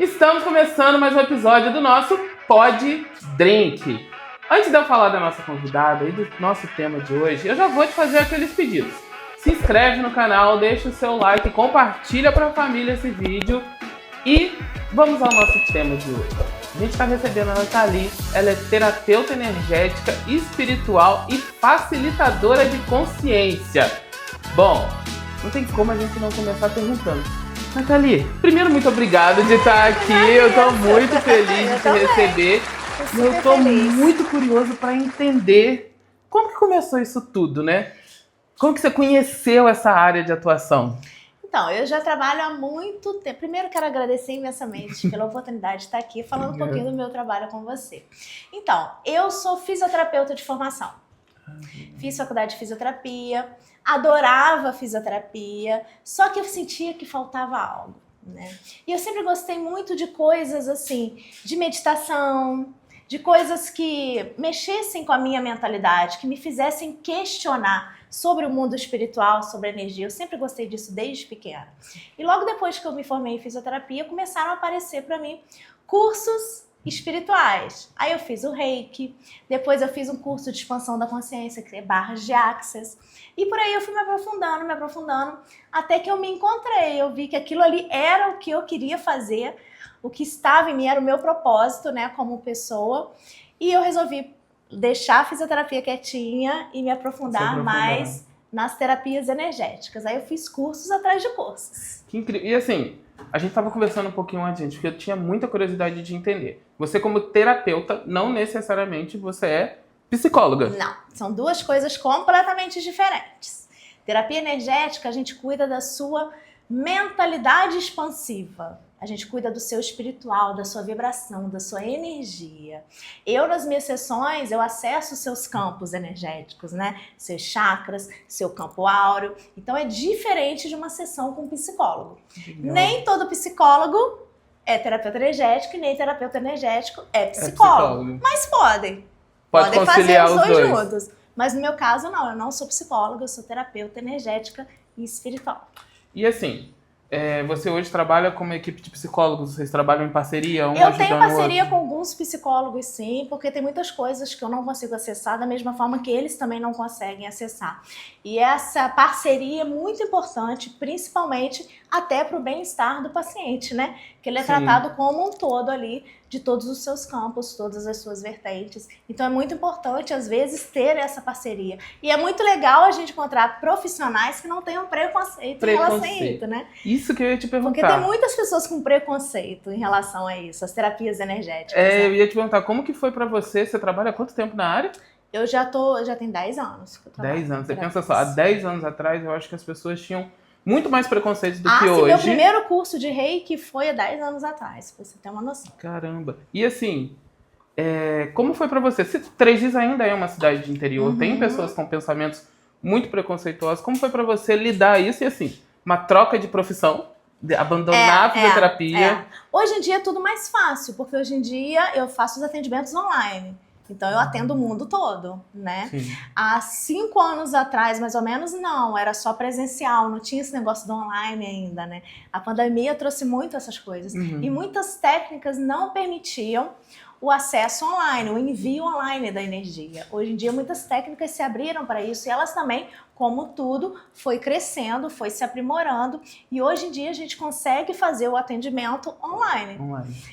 Estamos começando mais um episódio do nosso Pod Drink. Antes de eu falar da nossa convidada e do nosso tema de hoje, eu já vou te fazer aqueles pedidos. Se inscreve no canal, deixa o seu like, compartilha para a família esse vídeo e vamos ao nosso tema de hoje. A gente está recebendo a Nathalie, ela é terapeuta energética, espiritual e facilitadora de consciência. Bom, não tem como a gente não começar perguntando. Nathalie, primeiro, muito obrigado de estar aqui. Eu estou muito feliz de te receber. Eu estou muito curioso para entender como que começou isso tudo, né? Como que você conheceu essa área de atuação? Então, eu já trabalho há muito tempo. Primeiro, quero agradecer imensamente pela oportunidade de estar aqui falando um pouquinho do meu trabalho com você. Então, eu sou fisioterapeuta de formação. Fiz faculdade de fisioterapia, adorava fisioterapia, só que eu sentia que faltava algo, né? E eu sempre gostei muito de coisas assim, de meditação, de coisas que mexessem com a minha mentalidade, que me fizessem questionar sobre o mundo espiritual, sobre a energia. Eu sempre gostei disso desde pequena. E logo depois que eu me formei em fisioterapia, começaram a aparecer para mim cursos espirituais. Aí eu fiz o Reiki, depois eu fiz um curso de expansão da consciência, que é barras de Axis. E por aí eu fui me aprofundando, até que eu me encontrei. Eu vi que aquilo ali era o que eu queria fazer, o que estava em mim, era o meu propósito, né, como pessoa. E eu resolvi deixar a fisioterapia quietinha e me aprofundar mais nas terapias energéticas. Aí eu fiz cursos atrás de cursos. Que incrível. E assim, a gente estava conversando um pouquinho antes, gente, porque eu tinha muita curiosidade de entender. Você, como terapeuta, não necessariamente você é psicóloga. Não, são duas coisas completamente diferentes. Terapia energética, a gente cuida da sua mentalidade expansiva. A gente cuida do seu espiritual, da sua vibração, da sua energia. Eu, nas minhas sessões, eu acesso os seus campos energéticos, né? Seus chakras, seu campo áureo. Então, é diferente de uma sessão com um psicólogo. Legal. Nem todo psicólogo é terapeuta energético e nem terapeuta energético é psicólogo. Mas podem fazer os dois juntos. Mas no meu caso, não. Eu não sou psicóloga, eu sou terapeuta energética e espiritual. E assim, você hoje trabalha como equipe de psicólogos? Vocês trabalham em parceria? Eu tenho parceria com alguns psicólogos, sim, porque tem muitas coisas que eu não consigo acessar da mesma forma que eles também não conseguem acessar. E essa parceria é muito importante, principalmente até para o bem-estar do paciente, né? Que ele é tratado como um todo ali, de todos os seus campos, todas as suas vertentes. Então é muito importante, às vezes, ter essa parceria. E é muito legal a gente encontrar profissionais que não tenham preconceito em relação a isso, né? Isso que eu ia te perguntar. Porque tem muitas pessoas com preconceito em relação a isso, as terapias energéticas. Né? Eu ia te perguntar, como que foi pra você? Você trabalha há quanto tempo na área? Eu já tenho 10 anos que eu trabalho. 10 anos. Você pensa só, há 10 anos atrás eu acho que as pessoas tinham muito mais preconceito do que sim, hoje. Meu primeiro curso de Reiki foi há 10 anos atrás, pra você ter uma noção. Caramba. E assim, como foi pra você? Três Rios ainda é uma cidade de interior, tem pessoas com pensamentos muito preconceituosos. Como foi pra você lidar isso? E assim, uma troca de profissão, de abandonar a fisioterapia? Hoje em dia é tudo mais fácil, porque hoje em dia eu faço os atendimentos online. Então, eu atendo o mundo todo, né? Sim. Há 5 anos atrás, mais ou menos, não. Era só presencial, não tinha esse negócio do online ainda, né? A pandemia trouxe muito essas coisas. E muitas técnicas não permitiam o acesso online, o envio online da energia. Hoje em dia, muitas técnicas se abriram para isso e elas também, como tudo, foi crescendo, foi se aprimorando e hoje em dia a gente consegue fazer o atendimento online.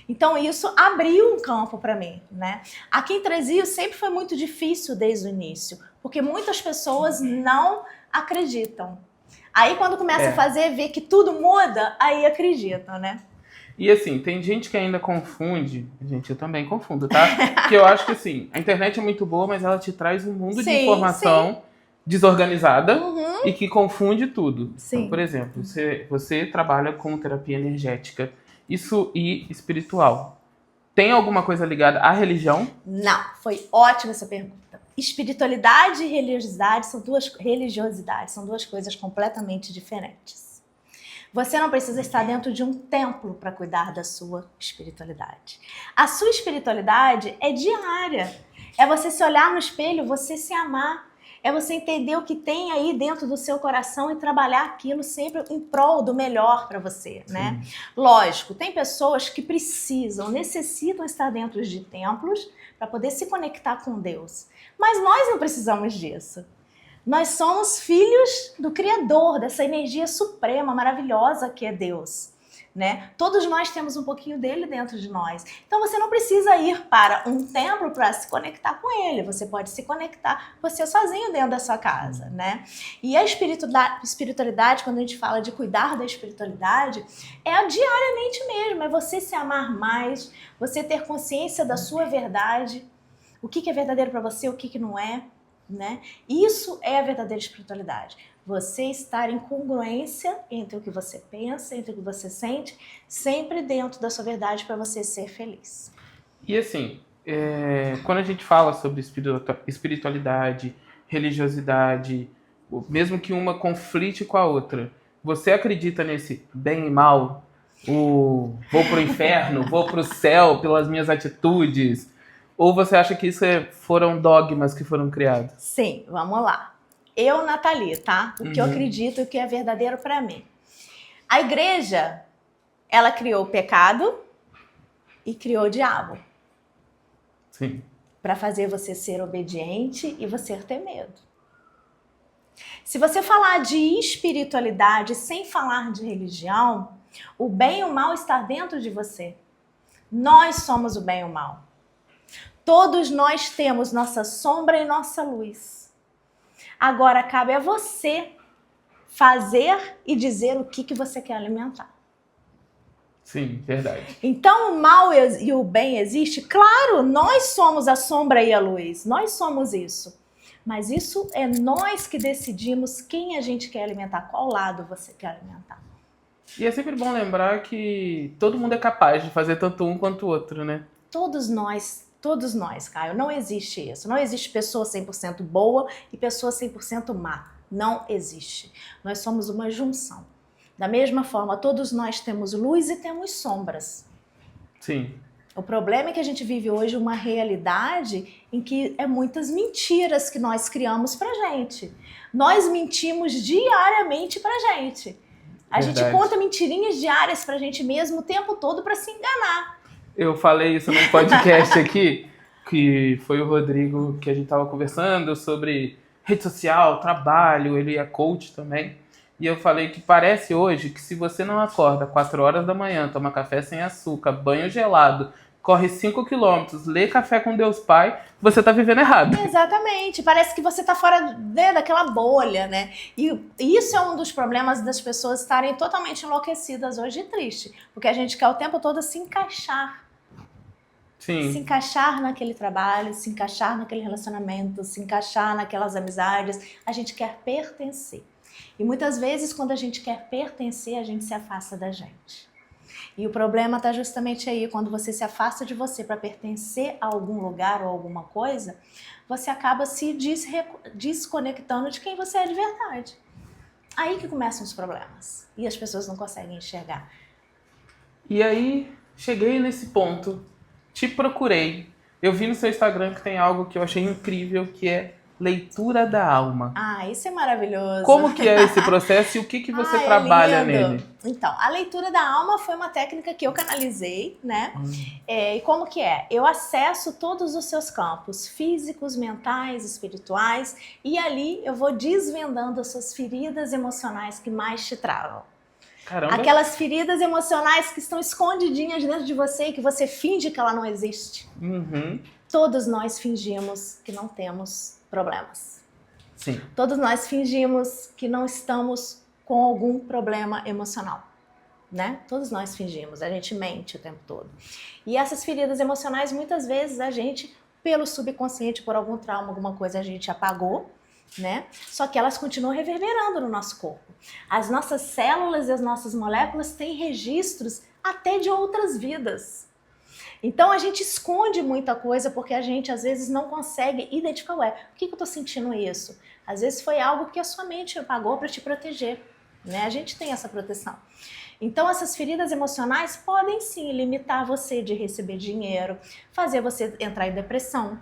Então, isso abriu um campo para mim, né? Aqui em Três Rios sempre foi muito difícil desde o início, porque muitas pessoas não acreditam. Aí, quando começa a fazer, vê que tudo muda, aí acreditam, né? E assim, tem gente que ainda confunde, gente, eu também confundo, tá? Porque eu acho que assim, a internet é muito boa, mas ela te traz um mundo de informação desorganizada e que confunde tudo. Então, por exemplo, você trabalha com terapia energética, isso e espiritual. Tem alguma coisa ligada à religião? Não, foi ótima essa pergunta. Espiritualidade e religiosidade são duas coisas completamente diferentes. Você não precisa estar dentro de um templo para cuidar da sua espiritualidade. A sua espiritualidade é diária. É você se olhar no espelho, você se amar. É você entender o que tem aí dentro do seu coração e trabalhar aquilo sempre em prol do melhor para você, né? Lógico, tem pessoas que necessitam estar dentro de templos para poder se conectar com Deus. Mas nós não precisamos disso. Nós somos filhos do Criador, dessa energia suprema, maravilhosa que é Deus, né? Todos nós temos um pouquinho dele dentro de nós. Então você não precisa ir para um templo para se conectar com ele. Você pode se conectar você sozinho dentro da sua casa, né? E a espiritualidade, quando a gente fala de cuidar da espiritualidade, é diariamente mesmo. É você se amar mais, você ter consciência da sua verdade, o que é verdadeiro para você, o que não é, né? Isso é a verdadeira espiritualidade. Você estar em congruência entre o que você pensa, entre o que você sente, sempre dentro da sua verdade para você ser feliz. E assim, quando a gente fala sobre espiritualidade, religiosidade, mesmo que uma conflite com a outra, você acredita nesse bem e mal? Vou pro inferno, vou pro céu pelas minhas atitudes? Ou você acha que isso foram dogmas que foram criados? Sim, vamos lá. Eu, Nathalie, tá? O que eu acredito e o que é verdadeiro para mim. A igreja, ela criou o pecado e criou o diabo. Sim. Para fazer você ser obediente e você ter medo. Se você falar de espiritualidade sem falar de religião, o bem e o mal está dentro de você. Nós somos o bem e o mal. Todos nós temos nossa sombra e nossa luz. Agora cabe a você fazer e dizer o que você quer alimentar. Sim, verdade. Então o mal e o bem existe? Claro, nós somos a sombra e a luz. Nós somos isso. Mas isso é nós que decidimos quem a gente quer alimentar, qual lado você quer alimentar. E é sempre bom lembrar que todo mundo é capaz de fazer tanto um quanto o outro, né? Todos nós, Caio. Não existe isso. Não existe pessoa 100% boa e pessoa 100% má. Não existe. Nós somos uma junção. Da mesma forma, todos nós temos luz e temos sombras. Sim. O problema é que a gente vive hoje uma realidade em que é muitas mentiras que nós criamos pra gente. Nós mentimos diariamente pra gente. A gente conta mentirinhas diárias pra gente mesmo o tempo todo pra se enganar. Eu falei isso num podcast aqui, que foi o Rodrigo, que a gente tava conversando sobre rede social, trabalho, ele é coach também. E eu falei que parece hoje que se você não acorda 4 horas da manhã, toma café sem açúcar, banho gelado, corre 5 quilômetros, lê Café com Deus Pai, você tá vivendo errado. Exatamente. Parece que você tá fora, né, daquela bolha, né? E isso é um dos problemas das pessoas estarem totalmente enlouquecidas hoje e triste. Porque a gente quer o tempo todo se encaixar. Sim. Se encaixar naquele trabalho, se encaixar naquele relacionamento, se encaixar naquelas amizades. A gente quer pertencer. E muitas vezes, quando a gente quer pertencer, a gente se afasta da gente. E o problema está justamente aí, quando você se afasta de você para pertencer a algum lugar ou alguma coisa, você acaba se desconectando de quem você é de verdade. Aí que começam os problemas. E as pessoas não conseguem enxergar. E aí, cheguei nesse ponto, te procurei. Eu vi no seu Instagram que tem algo que eu achei incrível, que é leitura da alma. Ah, isso é maravilhoso. Como que é esse processo e o que você trabalha nele? Então, a leitura da alma foi uma técnica que eu canalizei, né? E como que é? Eu acesso todos os seus campos, físicos, mentais, espirituais, e ali eu vou desvendando as suas feridas emocionais que mais te travam. Caramba. Aquelas feridas emocionais que estão escondidinhas dentro de você e que você finge que ela não existe. Todos nós fingimos que não temos problemas. Sim. Todos nós fingimos que não estamos com algum problema emocional, né? Todos nós fingimos, a gente mente o tempo todo. E essas feridas emocionais, muitas vezes a gente, pelo subconsciente, por algum trauma, alguma coisa, a gente apagou, né? Só que elas continuam reverberando no nosso corpo. As nossas células e as nossas moléculas têm registros até de outras vidas. Então a gente esconde muita coisa porque a gente às vezes não consegue identificar, por que eu tô sentindo isso? Às vezes foi algo que a sua mente apagou para te proteger, né? A gente tem essa proteção. Então essas feridas emocionais podem sim limitar você de receber dinheiro, fazer você entrar em depressão.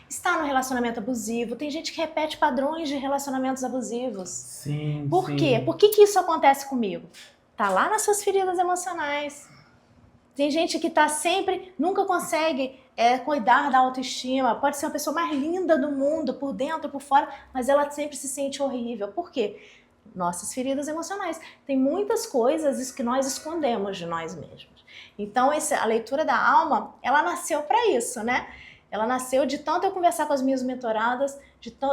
está no relacionamento abusivo. Tem gente que repete padrões de relacionamentos abusivos. Sim, Por quê? Por que isso acontece comigo? Tá lá nas suas feridas emocionais. Tem gente que tá sempre, nunca consegue cuidar da autoestima. Pode ser uma pessoa mais linda do mundo, por dentro, por fora, mas ela sempre se sente horrível. Por quê? Nossas feridas emocionais. Tem muitas coisas que nós escondemos de nós mesmos. Então, a leitura da alma, ela nasceu para isso, né? Ela nasceu de tanto eu conversar com as minhas mentoradas,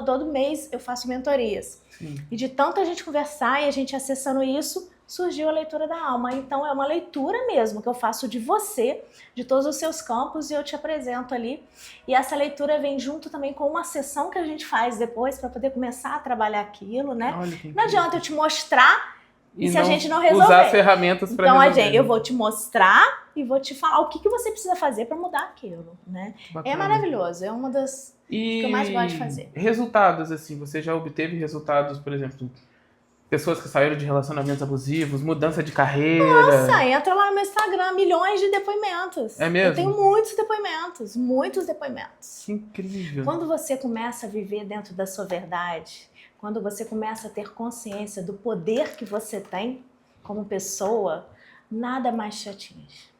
todo mês eu faço mentorias. Sim. E de tanto a gente conversar e a gente acessando isso, surgiu a leitura da alma. Então é uma leitura mesmo que eu faço de você, de todos os seus campos, e eu te apresento ali. E essa leitura vem junto também com uma sessão que a gente faz depois para poder começar a trabalhar aquilo, né? Não adianta eu te mostrar e se a gente não resolver. Usar ferramentas para resolver. Então, eu vou te mostrar e vou te falar o que você precisa fazer para mudar aquilo, né? É maravilhoso, é uma das que eu mais gosto de fazer. Resultados, assim, você já obteve resultados, por exemplo, pessoas que saíram de relacionamentos abusivos, mudança de carreira? Nossa, entra lá no meu Instagram, milhões de depoimentos. É mesmo? Eu tenho muitos depoimentos. Que incrível. Quando você começa a viver dentro da sua verdade, quando você começa a ter consciência do poder que você tem como pessoa, nada mais te atinge.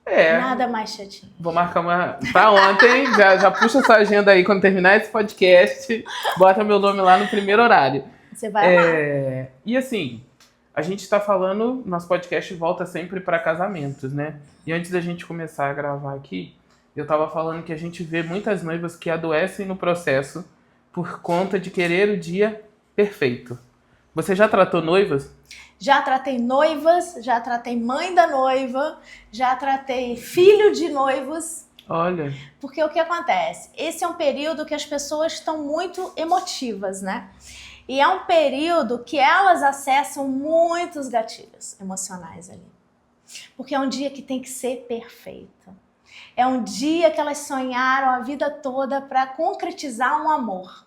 Nada mais te atinge. Vou marcar uma pra ontem, já puxa essa agenda aí quando terminar esse podcast, bota meu nome lá no primeiro horário. Você vai amar. E assim, a gente tá falando, nosso podcast volta sempre para casamentos, né? E antes da gente começar a gravar aqui, eu tava falando que a gente vê muitas noivas que adoecem no processo por conta de querer o dia perfeito. Você já tratou noivas? Já tratei noivas, já tratei mãe da noiva, já tratei filho de noivos. Olha. Porque o que acontece? Esse é um período que as pessoas estão muito emotivas, né? E é um período que elas acessam muitos gatilhos emocionais ali. Porque é um dia que tem que ser perfeito. É um dia que elas sonharam a vida toda para concretizar um amor.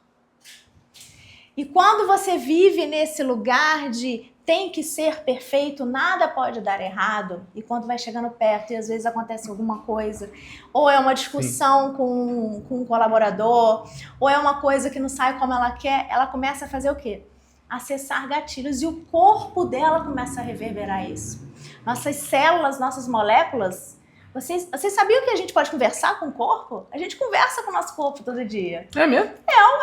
E quando você vive nesse lugar de tem que ser perfeito, nada pode dar errado, e quando vai chegando perto e às vezes acontece alguma coisa, ou é uma discussão com um colaborador, ou é uma coisa que não sai como ela quer, ela começa a fazer o quê? Acessar gatilhos, e o corpo dela começa a reverberar isso. Nossas células, nossas moléculas, vocês sabiam que a gente pode conversar com o corpo? A gente conversa com o nosso corpo todo dia. É mesmo?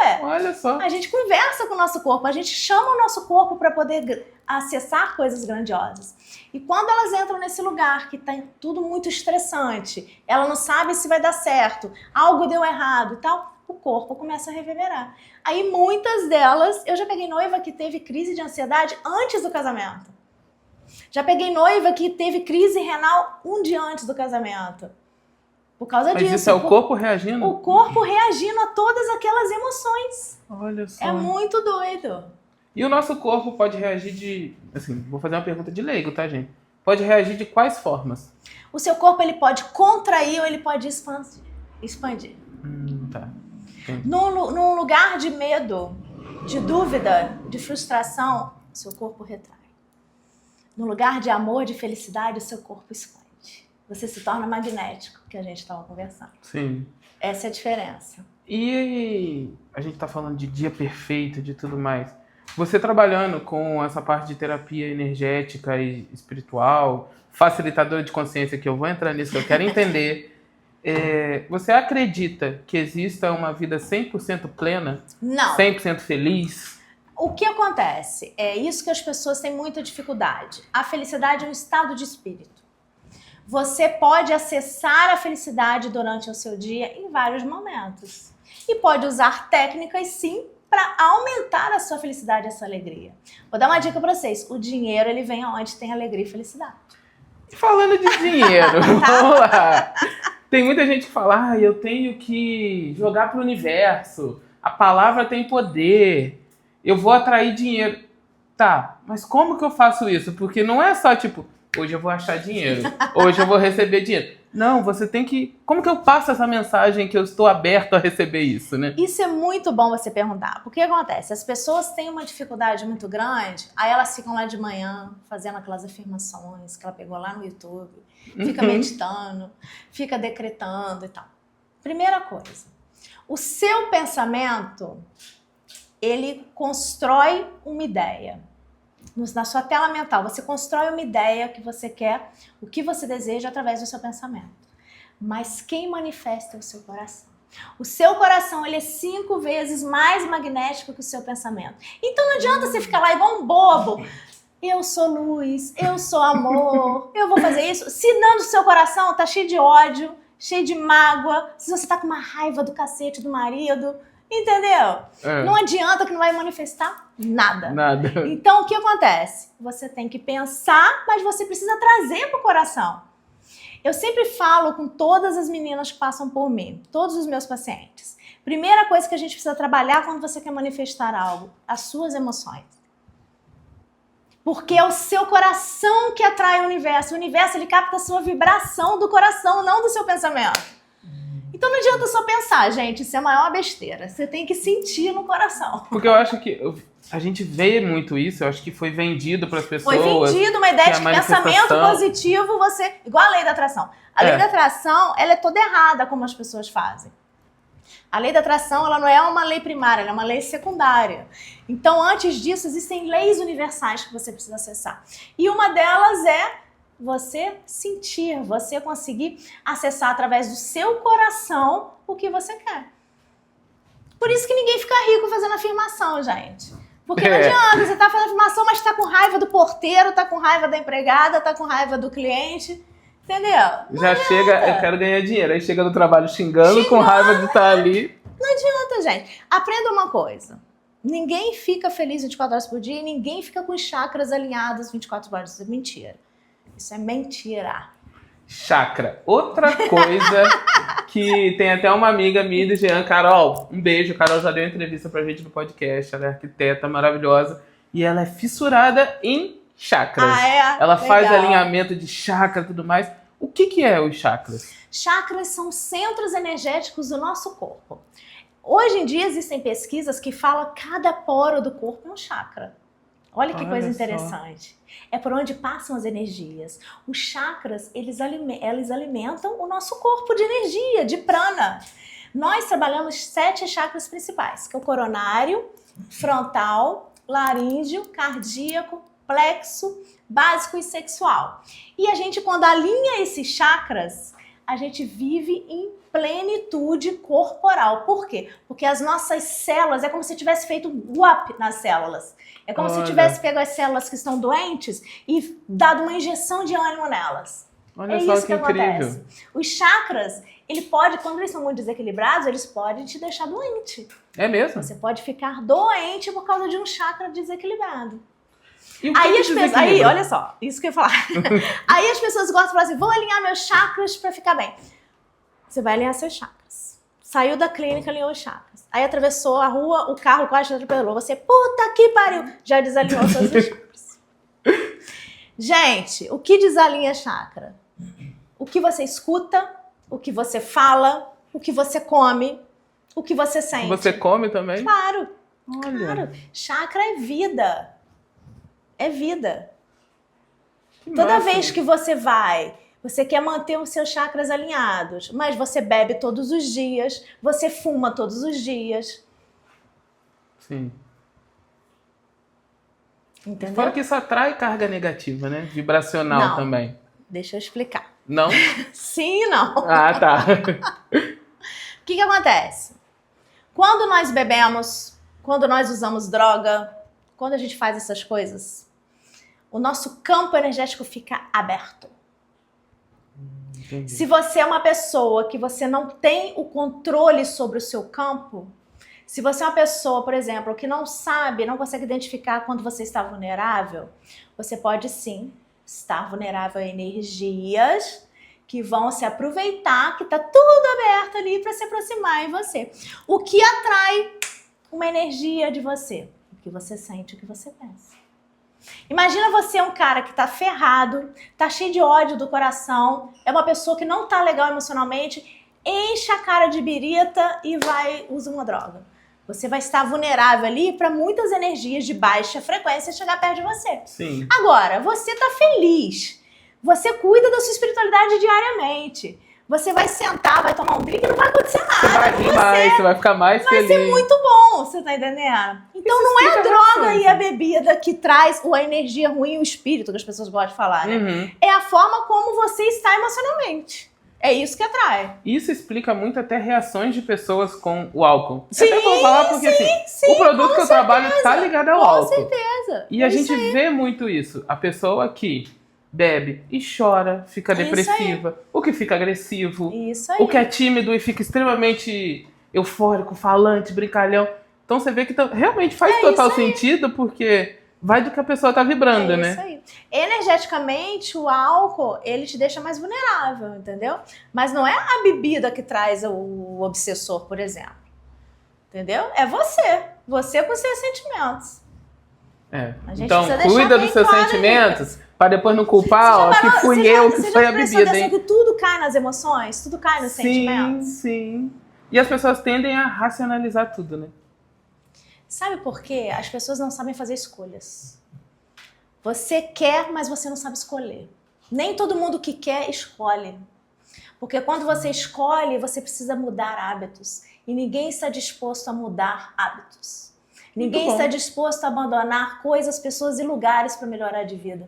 Ué. Olha só. A gente conversa com o nosso corpo, a gente chama o nosso corpo para poder acessar coisas grandiosas. E quando elas entram nesse lugar que tá tudo muito estressante, ela não sabe se vai dar certo, algo deu errado e tal, o corpo começa a reverberar. Aí muitas delas, eu já peguei noiva que teve crise de ansiedade antes do casamento. Já peguei noiva que teve crise renal um dia antes do casamento. Por causa disso. Mas isso é o corpo reagindo? O corpo reagindo a todas aquelas emoções. Olha só. É muito doido. E o nosso corpo pode reagir de... Assim, vou fazer uma pergunta de leigo, tá, gente? Pode reagir de quais formas? O seu corpo, ele pode contrair ou ele pode expandir. Tá. Num lugar de medo, de dúvida, de frustração, o seu corpo retrai. No lugar de amor, de felicidade, o seu corpo expande. Você se torna magnético, que a gente estava conversando. Sim. Essa é a diferença. E a gente tá falando de dia perfeito, de tudo mais. Você trabalhando com essa parte de terapia energética e espiritual, facilitador de consciência, que eu vou entrar nisso, que eu quero entender, você acredita que exista uma vida 100% plena? Não. 100% feliz? O que acontece? É isso que as pessoas têm muita dificuldade. A felicidade é um estado de espírito. Você pode acessar a felicidade durante o seu dia em vários momentos. E pode usar técnicas, sim, para aumentar a sua felicidade e a sua alegria. Vou dar uma dica para vocês. O dinheiro, ele vem aonde tem alegria e felicidade. Falando de dinheiro, vamos lá. Tem muita gente que fala, eu tenho que jogar pro universo. A palavra tem poder. Eu vou atrair dinheiro. Tá, mas como que eu faço isso? Porque não é só tipo, hoje eu vou achar dinheiro, hoje eu vou receber dinheiro. Não, você tem que... Como que eu passo essa mensagem que eu estou aberto a receber isso, né? Isso é muito bom você perguntar. Porque o que acontece? As pessoas têm uma dificuldade muito grande, aí elas ficam lá de manhã fazendo aquelas afirmações que ela pegou lá no YouTube, fica meditando, fica decretando e tal. Primeira coisa, O seu pensamento, ele constrói uma ideia. Na sua tela mental, você constrói uma ideia que você quer, o que você deseja através do seu pensamento. Mas quem manifesta é o seu coração. O seu coração, ele é 5 vezes mais magnético que o seu pensamento. Então não adianta você ficar lá igual um bobo. Eu sou luz, eu sou amor, eu vou fazer isso. Se não, do seu coração tá cheio de ódio, cheio de mágoa, se você tá com uma raiva do cacete do marido, entendeu? Não adianta que não vai manifestar nada. Nada. Então, o que acontece? Você tem que pensar, mas você precisa trazer pro coração. Eu sempre falo com todas as meninas que passam por mim, todos os meus pacientes. Primeira coisa que a gente precisa trabalhar quando você quer manifestar algo, as suas emoções. Porque é o seu coração que atrai o universo. O universo, ele capta a sua vibração do coração, não do seu pensamento. Então não adianta só pensar, gente, isso é a maior besteira. Você tem que sentir no coração. Porque eu acho que a gente vê muito isso, eu acho que foi vendido para as pessoas. Foi vendido uma ideia de que pensamento positivo, você... Igual a lei da atração. A lei da atração, ela é toda errada como as pessoas fazem. A lei da atração, ela não é uma lei primária, ela é uma lei secundária. Então, antes disso, existem leis universais que você precisa acessar. E uma delas é você sentir, você conseguir acessar através do seu coração o que você quer. Por isso que ninguém fica rico fazendo afirmação, gente. Porque não adianta, você tá fazendo afirmação, mas tá com raiva do porteiro, tá com raiva da empregada, tá com raiva do cliente. Entendeu? Já chega, eu quero ganhar dinheiro. Aí chega no trabalho xingando com raiva de estar ali. Não adianta, gente. Aprenda uma coisa. Ninguém fica feliz 24 horas por dia e ninguém fica com os chakras alinhados 24 horas. Isso é mentira. Isso é mentira. Chakra. Outra coisa que tem até uma amiga minha do Jean, Carol, um beijo. Carol já deu entrevista pra gente no podcast. Ela é arquiteta maravilhosa. E ela é fissurada em chakras. Ela faz alinhamento de chakra e tudo mais. O que é os chakras? Chakras são centros energéticos do nosso corpo. Hoje em dia existem pesquisas que falam que cada poro do corpo é um chakra. Olha que coisa interessante. É por onde passam as energias. Os chakras, eles alimentam o nosso corpo de energia, de prana. Nós trabalhamos 7 chakras principais, que é o coronário, frontal, laríngeo, cardíaco, plexo, básico e sexual. E a gente, quando alinha esses chakras, a gente vive em plenitude corporal. Por quê? Porque as nossas células, é como se tivesse feito um up nas células. É como se tivesse pego as células que estão doentes e dado uma injeção de ânimo nelas. Olha só isso que acontece. incrível. Os chakras, quando eles são muito desequilibrados, eles podem te deixar doente. É mesmo? Você pode ficar doente por causa de um chakra desequilibrado. Aí olha só, isso que eu ia falar. Aí as pessoas gostam de falar assim, vou alinhar meus chakras pra ficar bem. Você vai alinhar seus chakras. Saiu da clínica, alinhou os chakras. Aí atravessou a rua, o carro quase atropelou. Você, puta que pariu, já desalinhou seus chakras. Gente, o que desalinha chakra? O que você escuta, o que você fala, o que você come, o que você sente. Você come também? Claro. Olha. Claro. Chakra é vida. É vida. Nossa. Toda vez que você quer manter os seus chakras alinhados, mas você bebe todos os dias, você fuma todos os dias. Sim. Entendeu? Fora que isso atrai carga negativa, né? Vibracional também. Deixa eu explicar. Não? Sim e não. Ah, tá. O que acontece? Quando nós bebemos, quando nós usamos droga, quando a gente faz essas coisas, o nosso campo energético fica aberto. Entendi. Se você é uma pessoa que você não tem o controle sobre o seu campo, se você é uma pessoa, por exemplo, que não sabe, não consegue identificar quando você está vulnerável, você pode sim estar vulnerável a energias que vão se aproveitar, que está tudo aberto ali para se aproximar em você. O que atrai uma energia de você? O que você sente, o que você pensa. Imagina você um cara que tá ferrado, tá cheio de ódio do coração, é uma pessoa que não tá legal emocionalmente, enche a cara de birita e usa uma droga. Você vai estar vulnerável ali para muitas energias de baixa frequência chegar perto de você. Sim. Agora, você tá feliz, você cuida da sua espiritualidade diariamente, Você vai sentar, vai tomar um drink e não vai acontecer nada. Você vai rir mais, você vai ficar mais feliz. Vai ser muito bom, você tá entendendo? Então Isso não é a explica droga bastante. e a bebida que traz a energia ruim, o espírito, que as pessoas gostam de falar, né? Uhum. É a forma como você está emocionalmente. É isso que atrai. Isso explica muito até reações de pessoas com o álcool. Sim, até vou falar porque assim, o produto que eu trabalho tá ligado ao álcool. Com certeza. E a gente vê muito isso. A pessoa que bebe e chora, fica Isso depressiva, o que fica agressivo, Isso aí. o que é tímido e fica extremamente eufórico, falante, brincalhão. Então você vê que realmente faz total sentido, porque vai do que a pessoa tá vibrando, né? Isso aí. Energeticamente, o álcool, ele te deixa mais vulnerável, entendeu? Mas não é a bebida que traz o obsessor, por exemplo. Entendeu? É você. Você com os seus sentimentos. É. A gente Então, precisa deixar cuida bem dos seus claro sentimentos, para depois não culpar, ó, que fui eu que foi a bebida, hein? Que tudo cai nas emoções, tudo cai nos sentimentos. Sim. E as pessoas tendem a racionalizar tudo, né? Sabe por quê? As pessoas não sabem fazer escolhas. Você quer, mas você não sabe escolher. Nem todo mundo que quer, escolhe. Porque quando você escolhe, você precisa mudar hábitos. E ninguém está disposto a mudar hábitos. Ninguém está disposto a abandonar coisas, pessoas e lugares para melhorar de vida.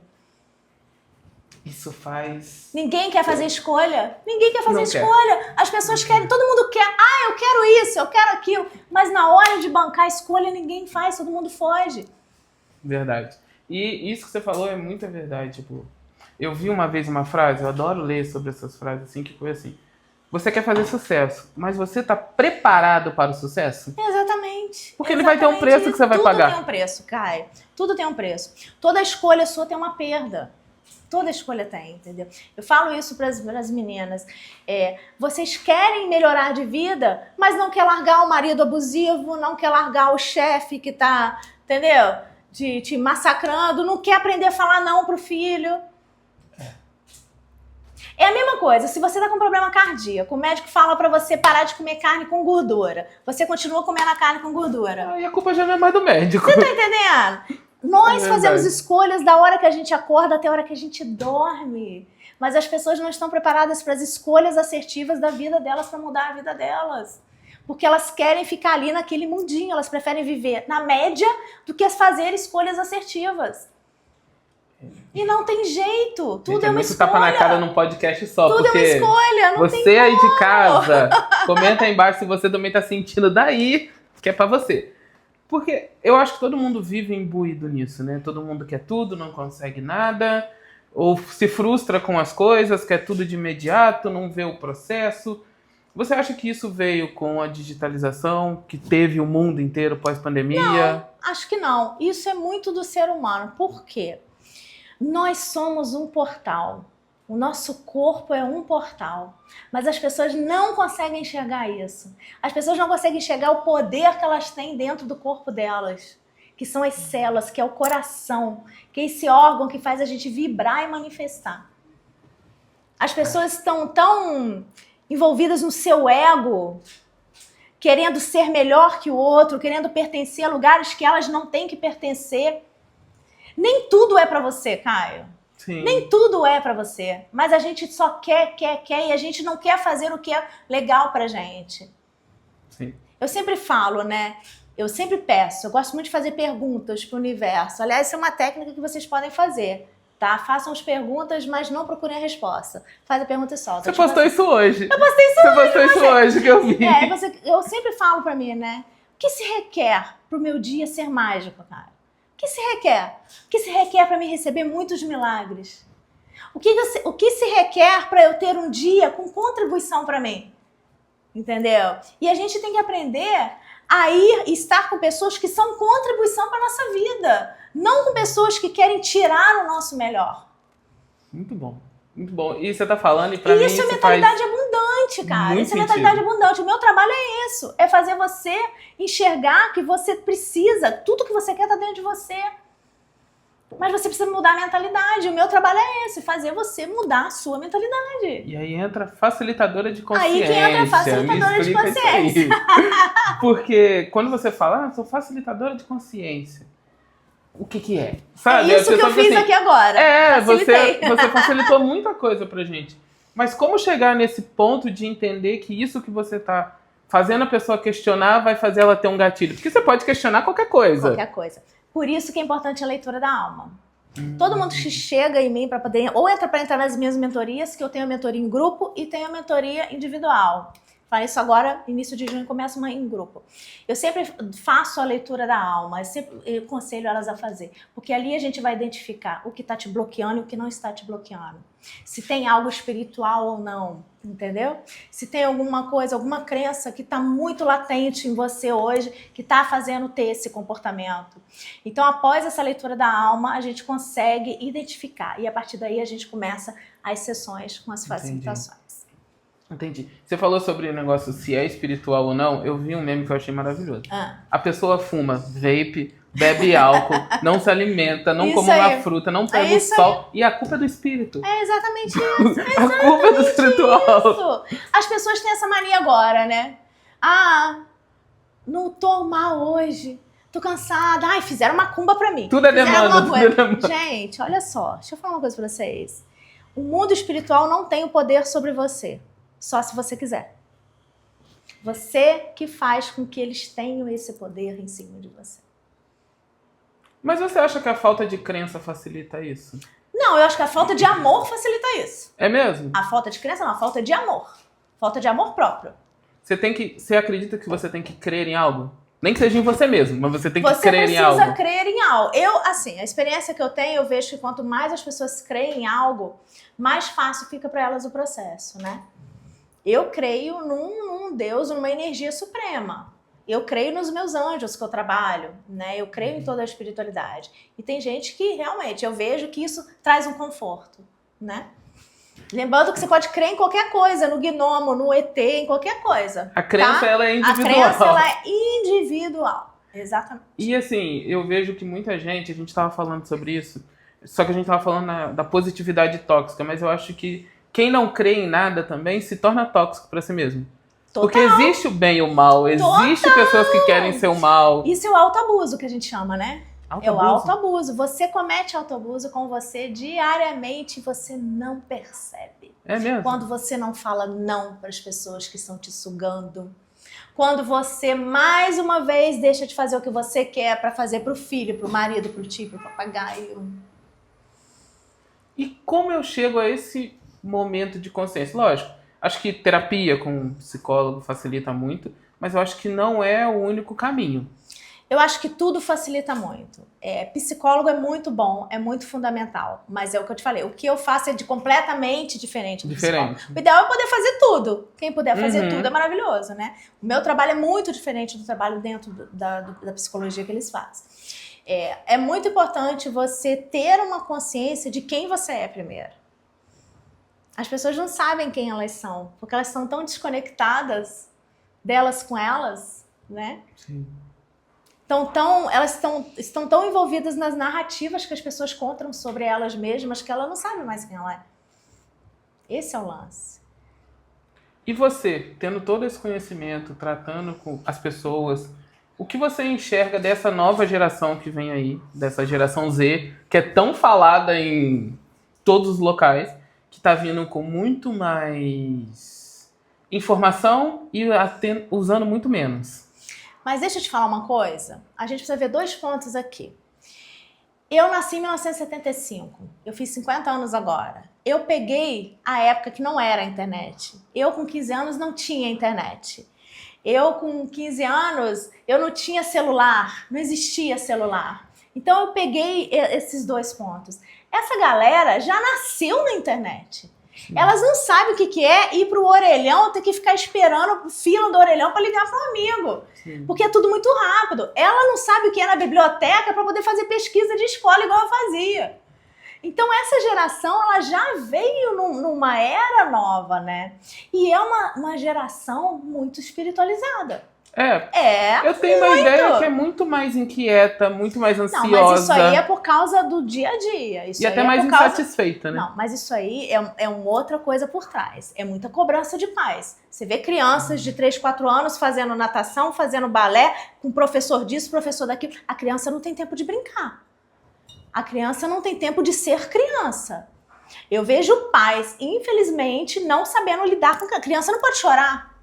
Isso faz... Ninguém quer fazer escolha. Ninguém quer fazer Não escolha. As pessoas querem, todo mundo quer. Ah, eu quero isso, eu quero aquilo. Mas na hora de bancar a escolha, ninguém faz, todo mundo foge. Verdade. E isso que você falou é muita verdade. Tipo, eu vi uma vez uma frase, eu adoro ler sobre essas frases assim, que foi assim: você quer fazer sucesso, mas você está preparado para o sucesso? Exatamente. Porque ele vai ter um preço que você vai pagar. Tudo tem um preço, Caio. Tudo tem um preço. Toda escolha sua tem uma perda. Toda escolha tem, entendeu? Eu falo isso para as meninas. Vocês querem melhorar de vida, mas não quer largar o marido abusivo, não quer largar o chefe que tá, entendeu? Te massacrando, não quer aprender a falar não pro filho. É a mesma coisa, se você tá com problema cardíaco, o médico fala pra você parar de comer carne com gordura, você continua comendo a carne com gordura. Aí a culpa já não é mais do médico. Você tá entendendo? Nós É fazemos verdade. escolhas da hora que a gente acorda até a hora que a gente dorme. Mas as pessoas não estão preparadas para as escolhas assertivas da vida delas, para mudar a vida delas. Porque elas querem ficar ali naquele mundinho, elas preferem viver na média do que fazer escolhas assertivas. E não tem jeito, tudo Gente, é uma muito escolha. tapa na cara num podcast só, Tudo porque é uma escolha, não tem você aí de como. casa, comenta aí embaixo se você também tá sentindo daí que é pra você. Porque eu acho que todo mundo vive imbuído nisso, né? Todo mundo quer tudo, não consegue nada, ou se frustra com as coisas, quer tudo de imediato, não vê o processo. Você acha que isso veio com a digitalização, que teve o mundo inteiro pós-pandemia? Acho que não. Isso é muito do ser humano. Por quê? Nós somos um portal. O nosso corpo é um portal. Mas as pessoas não conseguem enxergar isso. As pessoas não conseguem enxergar o poder que elas têm dentro do corpo delas. Que são as células, que é o coração. Que é esse órgão que faz a gente vibrar e manifestar. As pessoas estão tão envolvidas no seu ego, querendo ser melhor que o outro, querendo pertencer a lugares que elas não têm que pertencer. Nem tudo é pra você, Caio. Sim. Nem tudo é pra você. Mas a gente só quer e a gente não quer fazer o que é legal pra gente. Sim. Eu sempre falo, né? Eu sempre peço, eu gosto muito de fazer perguntas pro universo. Aliás, isso é uma técnica que vocês podem fazer, tá? Façam as perguntas, mas não procurem a resposta. Faz a pergunta e solta. Você postou isso hoje. Eu postei isso Você postou isso hoje que eu vi. eu sempre falo pra mim, né? O que se requer pro meu dia ser mágico, cara? O que se requer? O que se requer para me receber muitos milagres? O que se requer para eu ter um dia com contribuição para mim? Entendeu? E a gente tem que aprender a ir e estar com pessoas que são contribuição para nossa vida. Não com pessoas que querem tirar o nosso melhor. Muito bom. Muito bom. E você tá falando, e pra mim Isso é isso mentalidade faz abundante, cara. muito Isso é mentalidade abundante. O meu trabalho é isso. É fazer você enxergar que você precisa. Tudo que você quer tá dentro de você. Mas você precisa mudar a mentalidade. O meu trabalho é esse. Fazer você mudar a sua mentalidade. E aí entra facilitadora de consciência. Aí que entra a facilitadora de Me explica consciência. isso aí. Porque quando você fala, sou facilitadora de consciência, o que é? Sabe? É isso que eu fiz aqui agora. Você Facilitei. facilitou muita coisa pra gente. Mas como chegar nesse ponto de entender que isso que você tá fazendo a pessoa questionar vai fazer ela ter um gatilho? Porque você pode questionar qualquer coisa. Qualquer coisa. Por isso que é importante a leitura da alma. Todo mundo que chega em mim para poder, ou entra para entrar nas minhas mentorias, que eu tenho a mentoria em grupo e tenho a mentoria individual. Faz isso agora, início de junho, começa uma em grupo. Eu sempre faço a leitura da alma, eu aconselho elas a fazer, porque ali a gente vai identificar o que está te bloqueando e o que não está te bloqueando. Se tem algo espiritual ou não, entendeu? Se tem alguma coisa, alguma crença que está muito latente em você hoje, que está fazendo ter esse comportamento. Então, após essa leitura da alma, a gente consegue identificar, e a partir daí a gente começa as sessões com as facilitações. Entendi. Você falou sobre o negócio se é espiritual ou não. Eu vi um meme que eu achei maravilhoso. A pessoa fuma vape, bebe álcool, não se alimenta, não come uma fruta, não pega o sol. E a culpa é do espírito. É exatamente isso. A culpa é do espiritual. Isso. As pessoas têm essa mania agora, né? Não tô mal hoje. Tô cansada. Ai, fizeram uma cumba pra mim. Tudo é demanda. Gente, olha só. Deixa eu falar uma coisa pra vocês. O mundo espiritual não tem o poder sobre você. Só se você quiser. Você que faz com que eles tenham esse poder em cima de você. Mas você acha que a falta de crença facilita isso? Não, eu acho que a falta de amor facilita isso. É mesmo? A falta de crença não, a falta de amor. Falta de amor próprio. Você acredita que você tem que crer em algo? Nem que seja em você mesmo, mas você tem que crer em algo. Você precisa crer em algo. A experiência que eu tenho, eu vejo que quanto mais as pessoas creem em algo, mais fácil fica para elas o processo, né? Eu creio num Deus, numa energia suprema. Eu creio nos meus anjos que eu trabalho, né? Eu creio em toda a espiritualidade. E tem gente que realmente, eu vejo que isso traz um conforto, né? Lembrando que você pode crer em qualquer coisa, no gnomo, no ET, em qualquer coisa. A crença, tá? ela é individual. A crença, ela é individual. Exatamente. E assim, eu vejo que muita gente, a gente estava falando sobre isso, só que a gente estava falando da positividade tóxica, mas eu acho que quem não crê em nada também se torna tóxico para si mesmo. Total. Porque existe o bem e o mal, existe pessoas que querem ser o mal. Isso é o autoabuso que a gente chama, né? Autoabuso? É o autoabuso. Você comete autoabuso com você diariamente e você não percebe. É mesmo? Quando você não fala não para as pessoas que estão te sugando. Quando você, mais uma vez, deixa de fazer o que você quer para fazer para o filho, para o marido, para o tio, para o papagaio. E como eu chego a esse momento de consciência? Lógico, acho que terapia com psicólogo facilita muito, mas eu acho que não é o único caminho. Eu acho que tudo facilita muito. Psicólogo é muito bom, é muito fundamental, mas é o que eu te falei, o que eu faço é completamente diferente do psicólogo. O ideal é poder fazer tudo. Quem puder fazer tudo é maravilhoso, né? O meu trabalho é muito diferente do trabalho dentro da psicologia que eles fazem. É muito importante você ter uma consciência de quem você é primeiro. As pessoas não sabem quem elas são, porque elas são tão desconectadas delas com elas, né? Sim. Elas estão tão envolvidas nas narrativas que as pessoas contam sobre elas mesmas que ela não sabe mais quem ela é. Esse é o lance. E você, tendo todo esse conhecimento, tratando com as pessoas, o que você enxerga dessa nova geração que vem aí, dessa geração Z, que é tão falada em todos os locais, que está vindo com muito mais informação e usando muito menos? Mas deixa eu te falar uma coisa. A gente precisa ver 2 pontos aqui. Eu nasci em 1975. Eu fiz 50 anos agora. Eu peguei a época que não era a internet. Eu, com 15 anos, não tinha internet. Eu, com 15 anos, eu não tinha celular. Não existia celular. Então, eu peguei esses 2 pontos. Essa galera já nasceu na internet. Sim. Elas não sabem o que é ir pro orelhão, ter que ficar esperando fila do orelhão para ligar para um amigo. Sim. Porque é tudo muito rápido. Ela não sabe o que é na biblioteca para poder fazer pesquisa de escola igual eu fazia. Então essa geração, ela já veio numa era nova, né? E é uma geração muito espiritualizada. Eu tenho uma ideia que é muito mais inquieta, muito mais ansiosa. Não, mas isso aí é por causa do dia a dia. Isso e até mais insatisfeita, né? Não, mas isso aí é uma outra coisa por trás. É muita cobrança de pais. Você vê crianças de 3, 4 anos fazendo natação, fazendo balé, com professor disso, professor daquilo. A criança não tem tempo de brincar. A criança não tem tempo de ser criança. Eu vejo pais, infelizmente, não sabendo lidar com... Criança não pode chorar.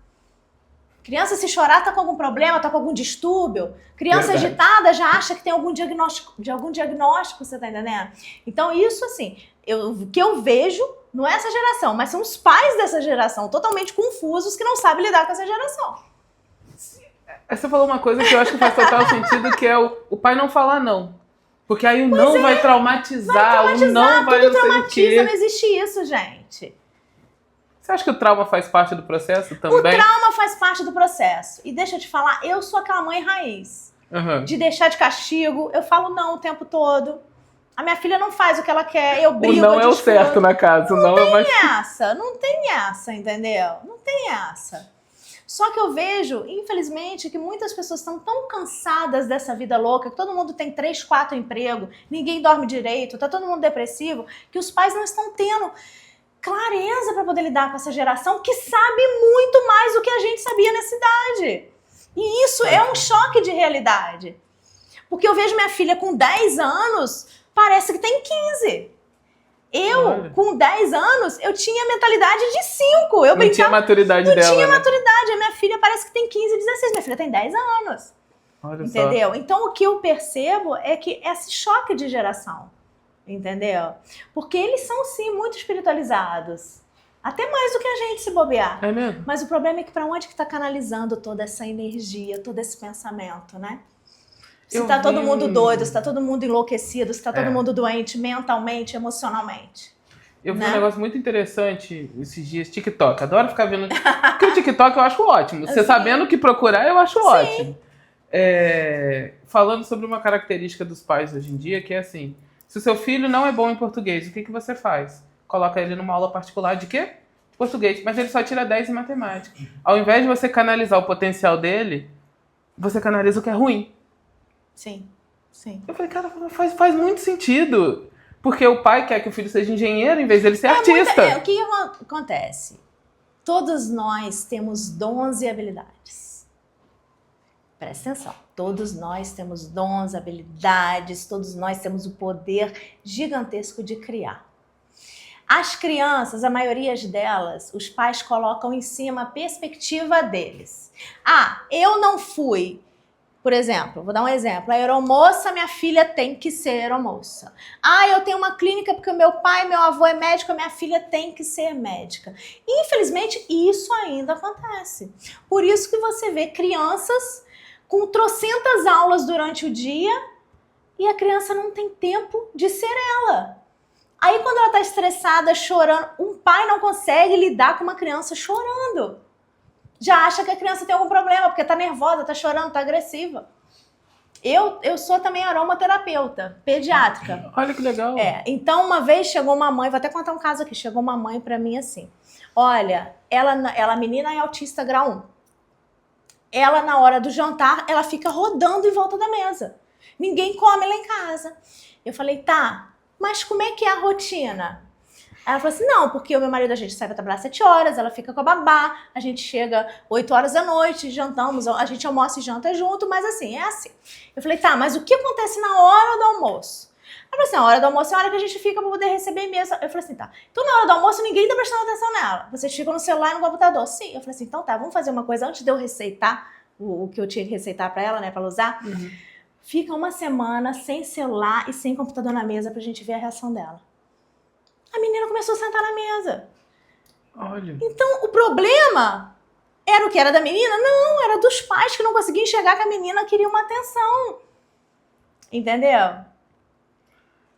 Criança, se chorar, tá com algum problema, tá com algum distúrbio. Criança agitada já acha que tem algum diagnóstico, você tá entendendo? Então, isso, assim, o que eu vejo não é essa geração, mas são os pais dessa geração, totalmente confusos, que não sabem lidar com essa geração. Você falou uma coisa que eu acho que faz total sentido, que é o pai não falar não. Porque aí o não vai traumatizar, o não vai tudo não sei o traumatiza, quê. não existe isso, gente. Você acha que o trauma faz parte do processo também? O trauma faz parte do processo. E deixa eu te falar, eu sou aquela mãe raiz. De deixar de castigo, eu falo não o tempo todo. A minha filha não faz o que ela quer, eu brigo. O não é o certo na casa. Não tem essa, entendeu? Não tem essa. Só que eu vejo, infelizmente, que muitas pessoas estão tão cansadas dessa vida louca, que todo mundo tem 3, 4 empregos, ninguém dorme direito, tá todo mundo depressivo, que os pais não estão tendo clareza para poder lidar com essa geração que sabe muito mais do que a gente sabia nessa idade. E isso é um choque de realidade. Porque eu vejo minha filha com 10 anos, parece que tem 15. Eu, com 10 anos, eu tinha mentalidade de 5. Eu não tinha maturidade dela. Não tinha maturidade. A minha filha parece que tem 15, 16. Minha filha tem 10 anos. Olha entendeu? Só. Então, o que eu percebo é que esse choque de geração, entendeu? Porque eles são, sim, muito espiritualizados. Até mais do que a gente, se bobear. É mesmo? Mas o problema é que para onde que tá canalizando toda essa energia, todo esse pensamento, né? Se tá todo mundo doido, se tá todo mundo enlouquecido, se tá todo mundo doente mentalmente, emocionalmente. Eu vi um negócio muito interessante esses dias, TikTok. Adoro ficar vendo. Porque o TikTok eu acho ótimo. Você sabendo o que procurar, eu acho ótimo. Falando sobre uma característica dos pais hoje em dia, que é assim: se o seu filho não é bom em português, o que você faz? Coloca ele numa aula particular de quê? De português. Mas ele só tira 10 em matemática. Ao invés de você canalizar o potencial dele, você canaliza o que é ruim. Sim, sim. Eu falei, cara, faz muito sentido. Porque o pai quer que o filho seja engenheiro em vez dele ser artista. O que acontece? Todos nós temos dons e habilidades. Presta atenção. Todos nós temos dons, habilidades, todos nós temos o poder gigantesco de criar. As crianças, a maioria delas, os pais colocam em cima a perspectiva deles. Ah, eu não fui... Por exemplo, vou dar um exemplo. A aeromoça, minha filha tem que ser aeromoça. Ah, eu tenho uma clínica porque o meu pai, meu avô é médico, a minha filha tem que ser médica. Infelizmente, isso ainda acontece. Por isso que você vê crianças com trocentas aulas durante o dia e a criança não tem tempo de ser ela. Aí quando ela está estressada, chorando, um pai não consegue lidar com uma criança chorando. Já acha que a criança tem algum problema, porque tá nervosa, tá chorando, tá agressiva. Eu sou também aromaterapeuta, pediátrica. Olha que legal. Então uma vez chegou uma mãe, vou até contar um caso aqui, chegou uma mãe pra mim assim, olha, a menina é autista grau 1. Ela, na hora do jantar, ela fica rodando em volta da mesa. Ninguém come lá em casa. Eu falei, tá, mas como é que é a rotina? Ela falou assim, não, porque o meu marido, a gente sai pra trabalhar 7 horas, ela fica com a babá, a gente chega 8 horas da noite, jantamos, a gente almoça e janta junto, mas assim, é assim. Eu falei, tá, mas o que acontece na hora do almoço? Ela falou assim, a hora do almoço é a hora que a gente fica pra poder receber mesa. Eu falei assim, tá, então na hora do almoço ninguém tá prestando atenção nela, vocês ficam no celular e no computador. Sim, eu falei assim, então tá, vamos fazer uma coisa, antes de eu receitar o que eu tinha que receitar pra ela, né, pra ela usar, fica uma semana sem celular e sem computador na mesa pra gente ver a reação dela. A menina começou a sentar na mesa. Olha. Então, o problema era o que era da menina? Não, era dos pais que não conseguiam enxergar que a menina queria uma atenção. Entendeu?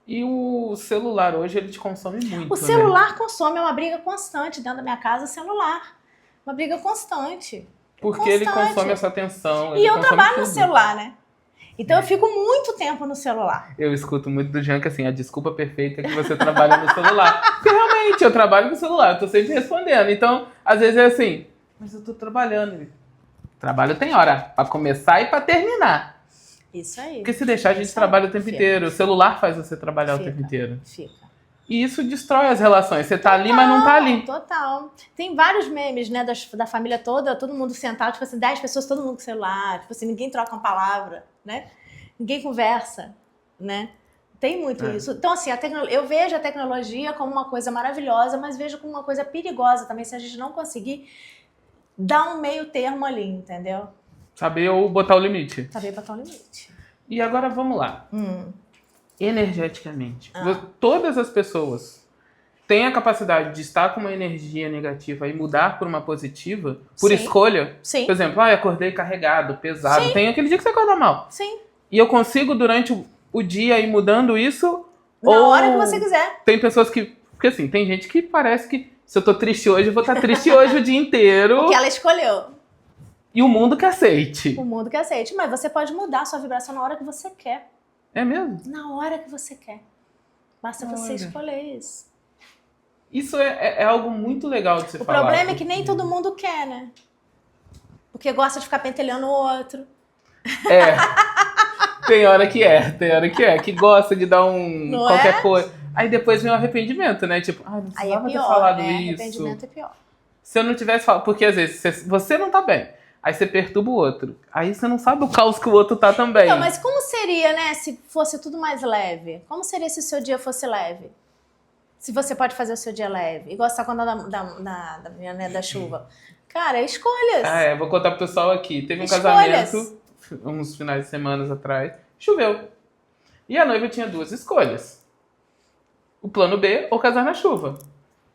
E o celular hoje, ele te consome muito, O celular consome, é uma briga constante dentro da minha casa, celular. Uma briga constante. Porque ele consome essa atenção. E eu trabalho no celular, né? Então eu fico muito tempo no celular. Eu escuto muito do Jean que assim, a desculpa perfeita é que você trabalha no celular. Porque realmente, eu trabalho no celular, eu tô sempre respondendo. Então, às vezes é assim, mas eu tô trabalhando. Trabalho tem hora pra começar e pra terminar. Isso aí. Porque se deixar, a gente trabalha o tempo inteiro. O celular faz você trabalhar o tempo inteiro. Fica. E isso destrói as relações. Você tá ali, mas não tá ali. Total. Tem vários memes, né, da família toda, todo mundo sentado, tipo assim, 10 pessoas, todo mundo com celular, tipo assim, ninguém troca uma palavra, né? Ninguém conversa, né? Tem muito isso. Então, assim, eu vejo a tecnologia como uma coisa maravilhosa, mas vejo como uma coisa perigosa também, se a gente não conseguir dar um meio termo ali, entendeu? Saber ou botar o limite. Saber botar um limite. E agora vamos lá. Energeticamente. Todas as pessoas têm a capacidade de estar com uma energia negativa e mudar por uma positiva, por Sim. escolha. Sim. Por exemplo, acordei carregado, pesado. Sim. Tem aquele dia que você acorda mal. Sim. E eu consigo, durante o dia, ir mudando isso? Na hora que você quiser. Tem pessoas que... Porque assim, tem gente que parece que se eu tô triste hoje, eu vou estar triste hoje o dia inteiro. O que ela escolheu. E o mundo que aceite. O mundo que aceite. Mas você pode mudar a sua vibração na hora que você quer. É mesmo? Na hora que você quer. Basta você escolher isso. Isso é algo muito legal de se falar. O problema é que nem todo mundo quer, né? Porque gosta de ficar pentelhando o outro. Tem hora que que gosta de dar qualquer coisa. Aí depois vem o arrependimento, né? Tipo, não precisava ter falado isso. Arrependimento é pior. Se eu não tivesse falado, porque às vezes você não tá bem, aí você perturba o outro. Aí você não sabe o caos que o outro tá também. Então, mas como seria, né, se fosse tudo mais leve? Como seria se o seu dia fosse leve? Se você pode fazer o seu dia leve. Igual você tá contando da chuva. Cara, escolhas. Vou contar pro pessoal aqui. Teve um Escolhas. casamento, uns finais de semana atrás, choveu. E a noiva tinha duas escolhas. O plano B ou casar na chuva.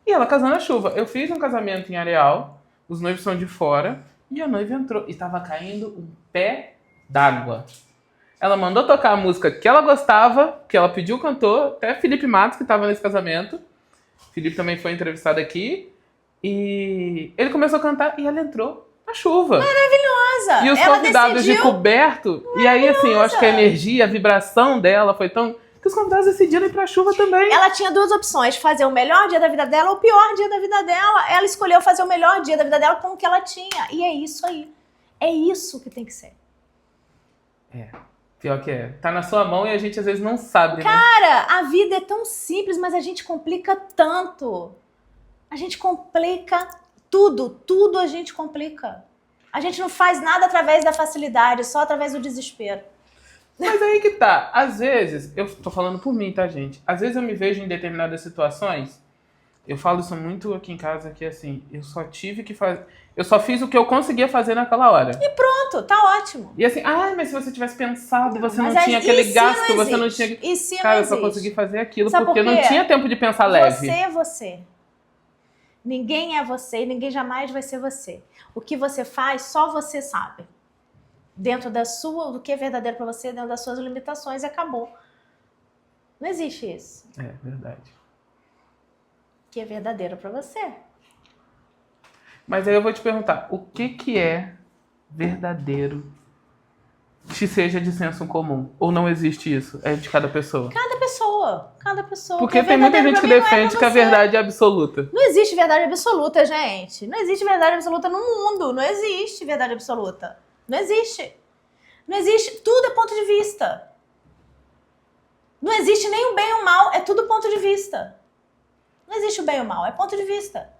E ela casou na chuva. Eu fiz um casamento em Areal, os noivos são de fora, e a noiva entrou. E tava caindo um pé d'água. Ela mandou tocar a música que ela gostava, que ela pediu o cantor, até Felipe Matos, que tava nesse casamento. Felipe também foi entrevistado aqui. E ele começou a cantar e ela entrou na chuva. Maravilhosa! E os Ela convidados de coberto. E aí, assim, eu acho que a energia, a vibração dela foi tão... que os convidados decidiram ir pra chuva também. Ela tinha duas opções, fazer o melhor dia da vida dela ou o pior dia da vida dela. Ela escolheu fazer o melhor dia da vida dela com o que ela tinha. E é isso aí. É isso que tem que ser. Pior que é. Tá na sua mão e a gente às vezes não sabe, né? Cara, a vida é tão simples, mas a gente complica tanto. A gente complica tudo. Tudo a gente complica. A gente não faz nada através da facilidade, só através do desespero. Mas aí que tá. Às vezes, eu tô falando por mim, tá, gente? Às vezes eu me vejo em determinadas situações. Eu falo isso muito aqui em casa, que assim, eu só tive que fazer... Eu só fiz o que eu conseguia fazer naquela hora. E pronto, tá ótimo. E assim, mas se você tivesse pensado, você não Mas tinha aquele gasto, você não tinha... E se Cara, não eu só existe? consegui fazer aquilo Sabe porque por eu não quê? tinha tempo de pensar leve. Você é você. Ninguém é você e ninguém jamais vai ser você. O que você faz, só você sabe. Dentro do que é verdadeiro pra você, dentro das suas limitações, e acabou. Não existe isso. É, verdade. O que é verdadeiro pra você. Mas aí eu vou te perguntar, o que é verdadeiro que seja de senso comum? Ou não existe isso? É de cada pessoa? Cada pessoa. Porque tem muita gente que defende que a verdade é absoluta. Não existe verdade absoluta, gente. Não existe verdade absoluta no mundo. Não existe verdade absoluta. Não existe. Não existe. Tudo é ponto de vista. Não existe nem o bem ou o mal. É tudo ponto de vista. Não existe o bem ou o mal. É ponto de vista.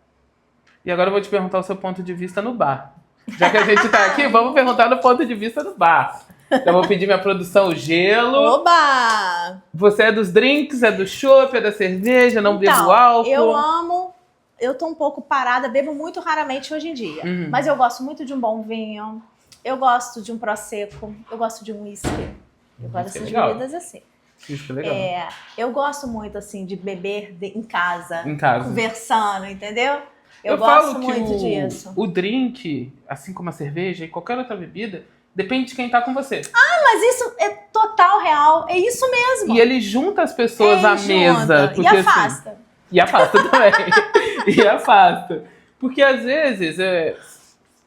E agora eu vou te perguntar o seu ponto de vista no bar. Já que a gente tá aqui, vamos perguntar no ponto de vista no bar. Então eu vou pedir minha produção gelo. Oba! Você é dos drinks, é do chopp, é da cerveja, não bebo álcool? Eu amo... Eu tô um pouco parada, bebo muito raramente hoje em dia. Mas eu gosto muito de um bom vinho. Eu gosto de um prosecco. Eu gosto de um whisky. Eu gosto dessas bebidas assim. Isso é legal. Eu gosto muito, assim, de beber em casa. Em casa. Conversando, entendeu? Eu falo gosto que muito disso. O drink, assim como a cerveja e qualquer outra bebida, depende de quem tá com você. Mas isso é total real. É isso mesmo. E ele junta as pessoas à mesa. Porque, e afasta. Assim, e afasta também. E afasta. Porque às vezes...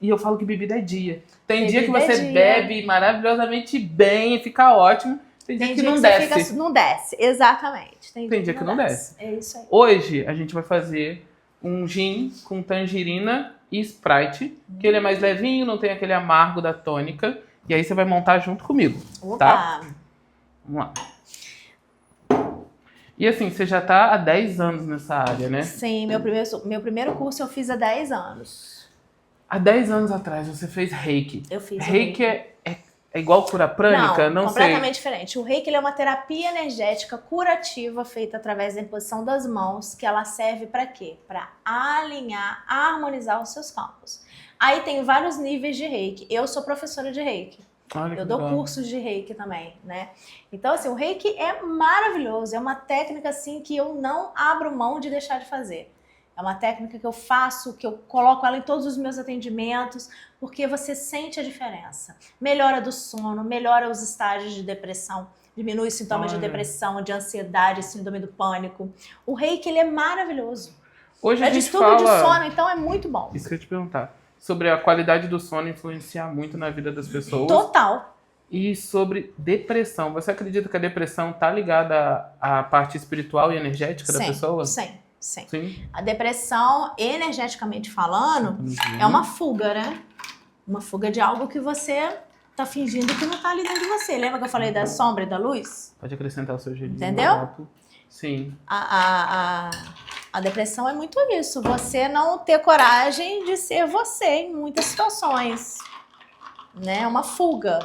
E eu falo que bebida é dia. Tem dia que você bebe maravilhosamente bem e fica ótimo. Tem dia que não desce. Não desce, exatamente. Tem dia que não desce. É isso aí. Hoje a gente vai fazer um gin com tangerina e Sprite, que ele é mais levinho, não tem aquele amargo da tônica. E aí você vai montar junto comigo, tá? Vamos lá. E assim, você já tá há 10 anos nessa área, né? Sim, meu primeiro curso eu fiz há 10 anos. Há 10 anos atrás você fez reiki. Eu fiz reiki. É igual cura prânica? Não sei. Completamente diferente. O reiki ele é uma terapia energética curativa feita através da imposição das mãos, que ela serve para quê? Para alinhar, harmonizar os seus campos. Aí tem vários níveis de reiki. Eu sou professora de reiki. Olha que Eu dou legal. cursos de reiki também, né? Então, assim, o reiki é maravilhoso. É uma técnica, assim, que eu não abro mão de deixar de fazer. É uma técnica que eu faço, que eu coloco ela em todos os meus atendimentos, porque você sente a diferença. Melhora do sono, melhora os estágios de depressão, diminui os sintomas de depressão, de ansiedade, síndrome do pânico. O reiki, ele é maravilhoso. Hoje a É gente distúrbio de fala... sono, então é muito bom. Isso que eu ia te perguntar. Sobre a qualidade do sono influenciar muito na vida das pessoas. Total. E sobre depressão. Você acredita que a depressão tá ligada à parte espiritual e energética da pessoa? Sim. Sim. A depressão, energeticamente falando, é uma fuga, né? Uma fuga de algo que você tá fingindo que não tá ali dentro de você. Lembra que eu falei da sombra e da luz? Pode acrescentar o seu gelinho. Entendeu? Sim. A depressão é muito isso. Você não ter coragem de ser você em muitas situações. Né? Uma fuga.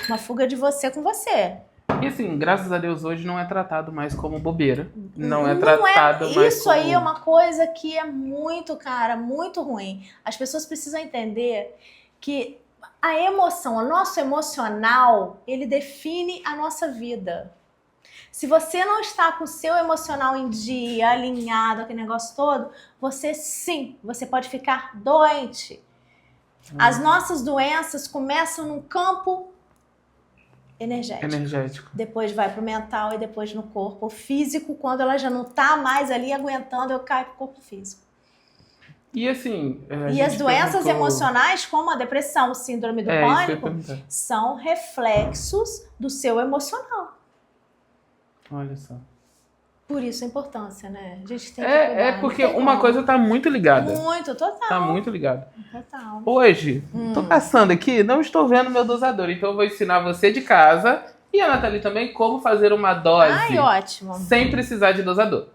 Uma fuga de você com você. E assim, graças a Deus, hoje não é tratado mais como bobeira. Não é tratado mais Isso como... aí é uma coisa que é muito, cara, muito ruim. As pessoas precisam entender que a emoção, o nosso emocional, ele define a nossa vida. Se você não está com o seu emocional em dia, alinhado, aquele negócio todo, você pode ficar doente. As nossas doenças começam no campo energético. Depois vai pro mental e depois no corpo físico. Quando ela já não tá mais ali aguentando, eu caio pro corpo físico. E assim... E as doenças emocionais, como a depressão, o síndrome do pânico, são reflexos do seu emocional. Olha só. Por isso a importância, né? A gente tem que cuidar, é porque uma coisa tá muito ligada. Muito, total. Tá muito ligada. Total. Hoje, tô passando aqui, não estou vendo meu dosador, então eu vou ensinar você de casa e a Nathalie também como fazer uma dose. Ai, ótimo. Sem precisar de dosador.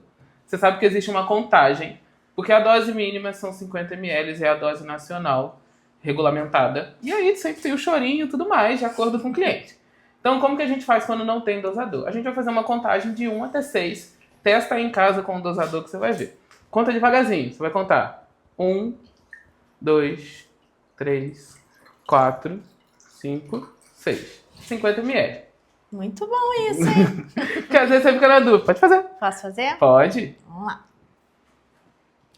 Você sabe que existe uma contagem, porque a dose mínima são 50 ml, é a dose nacional regulamentada. E aí sempre tem o chorinho e tudo mais, de acordo com o cliente. Então, como que a gente faz quando não tem dosador? A gente vai fazer uma contagem de 1 até 6. Testa aí em casa com o dosador que você vai ver. Conta devagarzinho. Você vai contar 1, 2, 3, 4, 5, 6. 50 ml. Muito bom isso, hein? Porque às vezes você fica na dúvida. Pode fazer. Posso fazer? Pode. Vamos lá.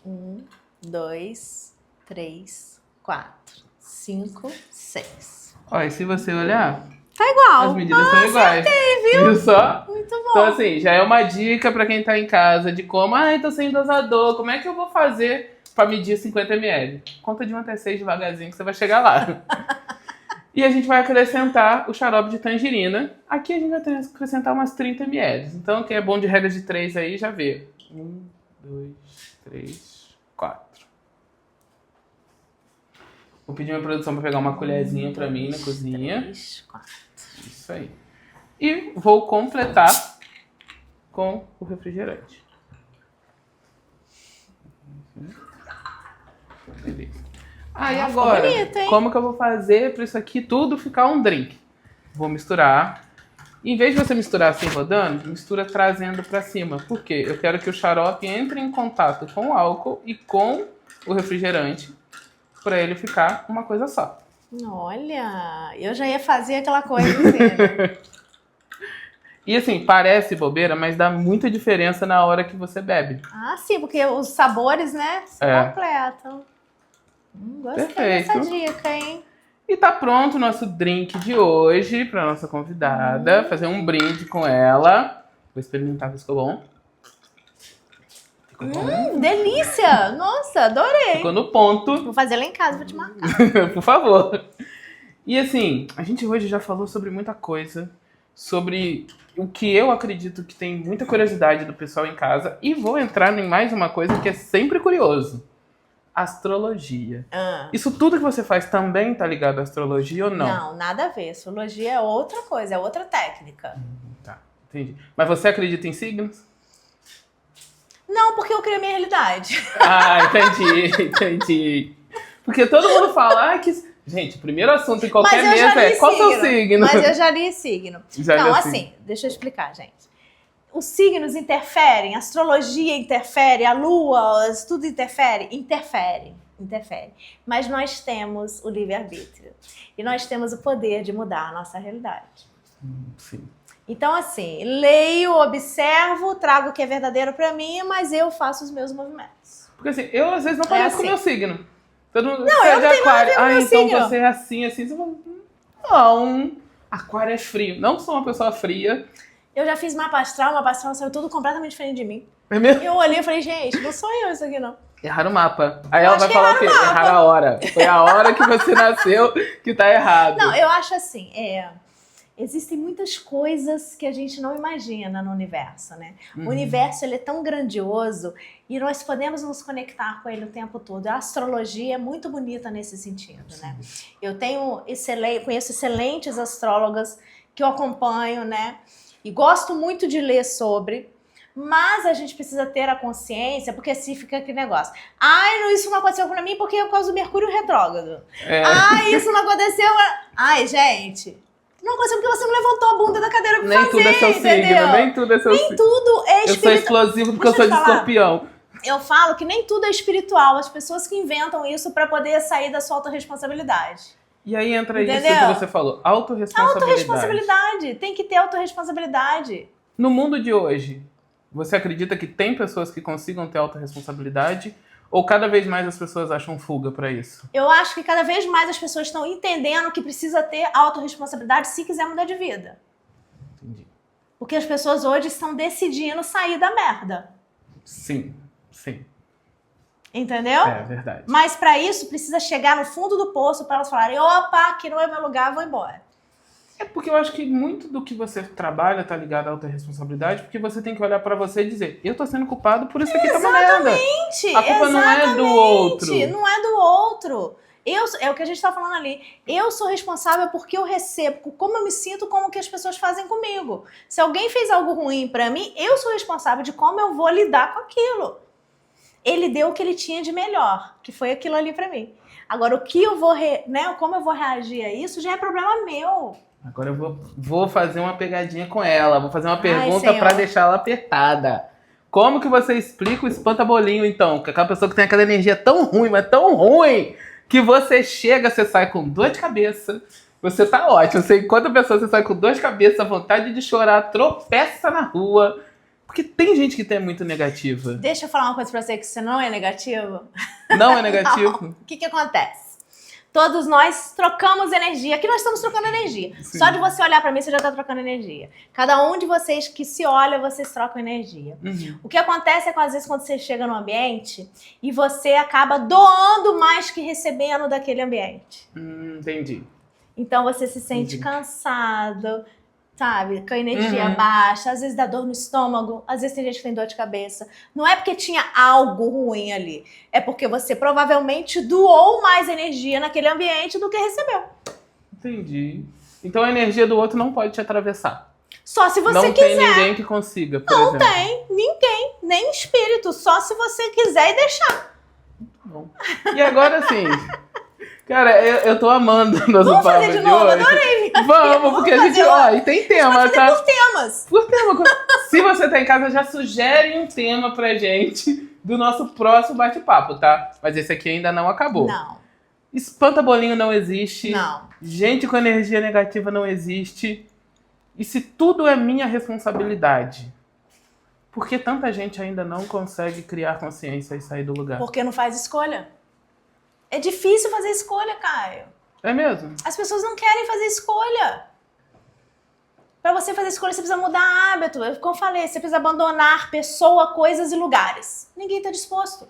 1, 2, 3, 4, 5, 6. Olha, e se você olhar... Tá igual. As medidas são iguais. Acertei, viu? Viu só? Muito bom. Então, assim, já é uma dica pra quem tá em casa de como, tô sem dosador, como é que eu vou fazer pra medir 50 ml? Conta de 1 até 6 devagarzinho que você vai chegar lá. E a gente vai acrescentar o xarope de tangerina. Aqui a gente vai acrescentar umas 30 ml. Então, quem é bom de regra de 3 aí, já vê. 1, 2, 3, 4. Vou pedir minha produção pra pegar uma colherzinha pra mim na cozinha. 3, 4. Isso aí. E vou completar com o refrigerante. Beleza. E agora, bonito, hein? como que eu vou fazer para isso aqui tudo ficar um drink? Vou misturar. Em vez de você misturar assim rodando, mistura trazendo para cima. Por quê? Eu quero que o xarope entre em contato com o álcool e com o refrigerante para ele ficar uma coisa só. Olha, eu já ia fazer aquela coisa assim. E assim, parece bobeira, mas dá muita diferença na hora que você bebe. Ah, sim, porque os sabores, né, se completam. Gostei dessa dica, hein? E tá pronto o nosso drink de hoje para nossa convidada. Fazer um brinde com ela. Vou experimentar, ver se ficou bom. Ficou bom? Delícia! Nossa, adorei. Ficou no ponto. Vou fazer lá em casa, vou te marcar. Por favor. E assim, a gente hoje já falou sobre muita coisa. Sobre o que eu acredito que tem muita curiosidade do pessoal em casa. E vou entrar em mais uma coisa que é sempre curioso. Astrologia. Isso tudo que você faz também tá ligado à astrologia ou não? Não, nada a ver. Astrologia é outra coisa, é outra técnica. Tá, entendi. Mas você acredita em signos? Não, porque eu crio a minha realidade. Entendi. Porque todo mundo fala que Gente, o primeiro assunto em qualquer mesa é qual seu signo? Mas eu já li signo. Não, assim, deixa eu explicar, gente. Os signos interferem, a astrologia interfere, a lua, tudo interfere? Interfere. Mas nós temos o livre-arbítrio. E nós temos o poder de mudar a nossa realidade. Sim. Então, assim, leio, observo, trago o que é verdadeiro pra mim, mas eu faço os meus movimentos. Porque assim, eu às vezes não pareço com o meu signo. Todo mundo, não, eu não tenho nada a ver com o meu então signo. você é assim. Você fala, não, aquário é frio. Não sou uma pessoa fria. Eu já fiz mapa astral saiu tudo completamente diferente de mim. É mesmo? Eu olhei e falei, gente, não sou eu isso aqui, não. Erraram o mapa. Aí ela vai falar o quê? Erraram a hora. Foi a hora que você nasceu que tá errado. Não, eu acho assim, existem muitas coisas que a gente não imagina no universo, né? O universo, ele é tão grandioso e nós podemos nos conectar com ele o tempo todo. A astrologia é muito bonita nesse sentido, né? Eu conheço excelentes astrólogas que eu acompanho, né? E gosto muito de ler sobre, mas a gente precisa ter a consciência, porque assim fica aquele negócio. Ai, isso não aconteceu pra mim porque é por causa do Mercúrio retrógrado. Ai, isso não aconteceu... Ai, gente... Não aconteceu porque você não levantou a bunda da cadeira pra fazer, tudo é seu signo, nem tudo é seu signo. Nem tudo é espiritual. Eu sou explosivo porque eu sou de escorpião. Eu falo que nem tudo é espiritual. As pessoas que inventam isso pra poder sair da sua autorresponsabilidade. E aí entra isso que você falou, autorresponsabilidade. Autorresponsabilidade. Tem que ter autorresponsabilidade. No mundo de hoje, você acredita que tem pessoas que consigam ter autorresponsabilidade? Ou cada vez mais as pessoas acham fuga pra isso? Eu acho que cada vez mais as pessoas estão entendendo que precisa ter autorresponsabilidade se quiser mudar de vida. Entendi. Porque as pessoas hoje estão decidindo sair da merda. Sim. Entendeu? É verdade. Mas pra isso precisa chegar no fundo do poço para elas falarem: opa, aqui não é meu lugar, vou embora. É porque eu acho que muito do que você trabalha tá ligado à autorresponsabilidade, porque você tem que olhar pra você e dizer: eu tô sendo culpado por isso aqui tá uma merda. Exatamente. A culpa não é do outro. Não é do outro. É o que a gente tá falando ali. Eu sou responsável porque eu recebo, como eu me sinto, como o que as pessoas fazem comigo. Se alguém fez algo ruim pra mim, eu sou responsável de como eu vou lidar com aquilo. Ele deu o que ele tinha de melhor, que foi aquilo ali pra mim. Agora, o que eu vou, como eu vou reagir a isso já é problema meu. Agora eu vou fazer uma pegadinha com ela, vou fazer uma pergunta pra deixar ela apertada. Como que você explica o espantabolinho, então? Que é aquela pessoa que tem aquela energia tão ruim, mas tão ruim, que você chega, você sai com dor de cabeça, você tá ótimo, você encontra a pessoa, você sai com dor de cabeça, vontade de chorar, tropeça na rua. Porque tem gente que é muito negativa. Deixa eu falar uma coisa pra você, que você não é negativo. Não é negativo? Não. O que acontece? Todos nós trocamos energia. Aqui nós estamos trocando energia. Sim. Só de você olhar pra mim, você já tá trocando energia. Cada um de vocês que se olha, vocês trocam energia. O que acontece é que às vezes quando você chega no ambiente e você acaba doando mais que recebendo daquele ambiente. Entendi. Então você se sente cansado, sabe? Com a energia baixa, às vezes dá dor no estômago, às vezes tem gente que tem dor de cabeça. Não é porque tinha algo ruim ali, é porque você provavelmente doou mais energia naquele ambiente do que recebeu. Entendi. Então a energia do outro não pode te atravessar. Só se você não quiser. Não tem ninguém que consiga, por não exemplo. Não tem ninguém, nem espírito, só se você quiser e deixar. Bom. E agora sim... Cara, eu tô amando o nosso papo fazer de novo, hoje. Adorei. Vamos, porque a gente... Ó, e tem tema, tá? Por temas. Por tema. Se você tá em casa, já sugere um tema pra gente do nosso próximo bate-papo, tá? Mas esse aqui ainda não acabou. Não. Espantabolinho não existe. Não. Gente com energia negativa não existe. E se tudo é minha responsabilidade, por que tanta gente ainda não consegue criar consciência e sair do lugar? Porque não faz escolha. É difícil fazer escolha, Caio. É mesmo? As pessoas não querem fazer escolha. Para você fazer escolha, você precisa mudar hábito. Como eu falei, você precisa abandonar pessoa, coisas e lugares. Ninguém tá disposto.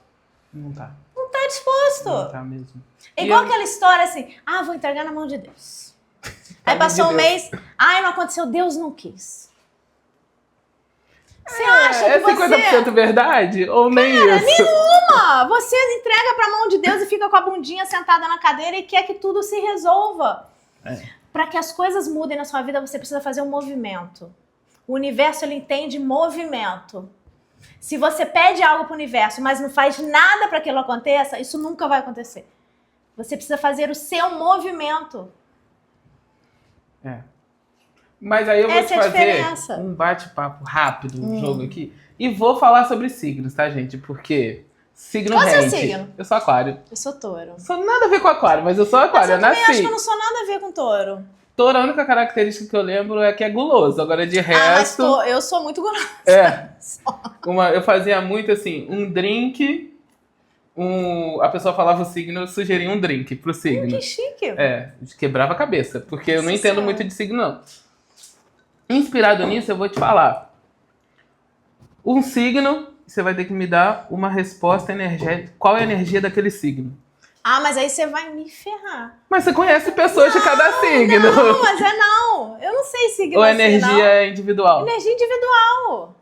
Não tá. Não tá disposto. Não tá mesmo. É igual aquela história assim, vou entregar na mão de Deus. Aí passou um mês, não aconteceu, Deus não quis. Você acha que você... É 50% verdade? Ou nem isso? Nenhuma! Você entrega pra mão de Deus e fica com a bundinha sentada na cadeira e quer que tudo se resolva. Para que as coisas mudem na sua vida, você precisa fazer um movimento. O universo, ele entende movimento. Se você pede algo pro universo, mas não faz nada para que aquilo aconteça, isso nunca vai acontecer. Você precisa fazer o seu movimento. Mas aí eu vou Essa te é a fazer diferença. um bate-papo rápido, um jogo aqui. E vou falar sobre signos, tá, gente? Porque signo Qual é o seu rende. signo? Eu sou aquário. Eu sou touro. Sou nada a ver com aquário, mas eu sou aquário. Mas eu Eu também acho nasci. que eu não sou nada a ver com touro. Touro, a única característica que eu lembro é que é guloso. Agora, de Ah, mas resto... eu sou muito gulosa. Eu fazia muito assim, um drink... A pessoa falava o signo, eu sugeria um drink pro signo. Que chique. Quebrava a cabeça, porque eu não Nossa entendo Senhora. muito de signo, não. Inspirado nisso, eu vou te falar. Um signo, você vai ter que me dar uma resposta energética. Qual é a energia daquele signo? Ah, mas aí você vai me ferrar. Mas você conhece pessoas de cada signo. Não, mas não. Eu não sei signo Ou a assim, energia não. é individual? Energia individual.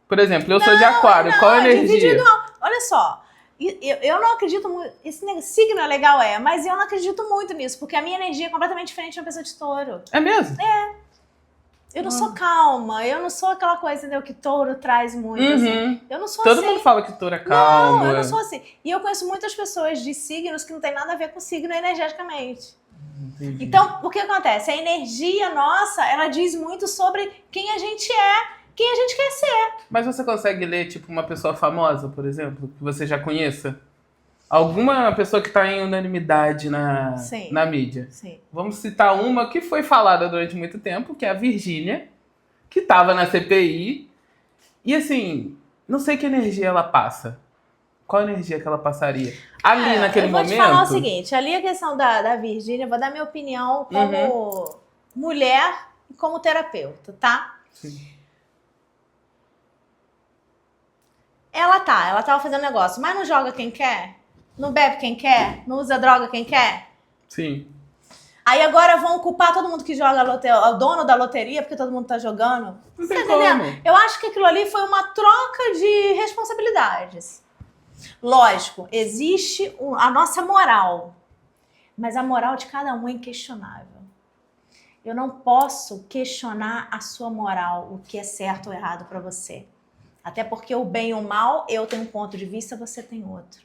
Por exemplo, eu sou de aquário. Não, Qual é a energia? individual. Olha só. Eu não acredito muito. Esse signo é legal, mas eu não acredito muito nisso, porque a minha energia é completamente diferente de uma pessoa de touro. É mesmo? Eu não sou calma, eu não sou aquela coisa, entendeu, que touro traz muito. Uhum. Assim. Eu não sou Todo assim. mundo fala que touro é calmo. Não, eu não sou assim. E eu conheço muitas pessoas de signos que não tem nada a ver com signo energeticamente. Entendi. Então, o que acontece? A energia nossa, ela diz muito sobre quem a gente é, quem a gente quer ser. Mas você consegue ler, tipo, uma pessoa famosa, por exemplo, que você já conheça? Alguma pessoa que está em unanimidade Sim. na mídia. Sim. Vamos citar uma que foi falada durante muito tempo, que é a Virgínia, que estava na CPI. E assim, não sei que energia ela passa. Qual energia que ela passaria? Ali, naquele momento... Eu vou te falar o seguinte, ali a questão da Virgínia, eu vou dar minha opinião como mulher e como terapeuta, tá? Sim. Ela tava fazendo negócio, mas não joga quem quer? Não bebe quem quer? Não usa droga quem quer? Sim. Aí agora vão culpar todo mundo que joga o dono da loteria, porque todo mundo tá jogando. Não Tá tem entendendo? como. Eu acho que aquilo ali foi uma troca de responsabilidades. Lógico, existe a nossa moral, mas a moral de cada um é inquestionável. Eu não posso questionar a sua moral, o que é certo ou errado pra você. Até porque o bem e o mal, eu tenho um ponto de vista, você tem outro.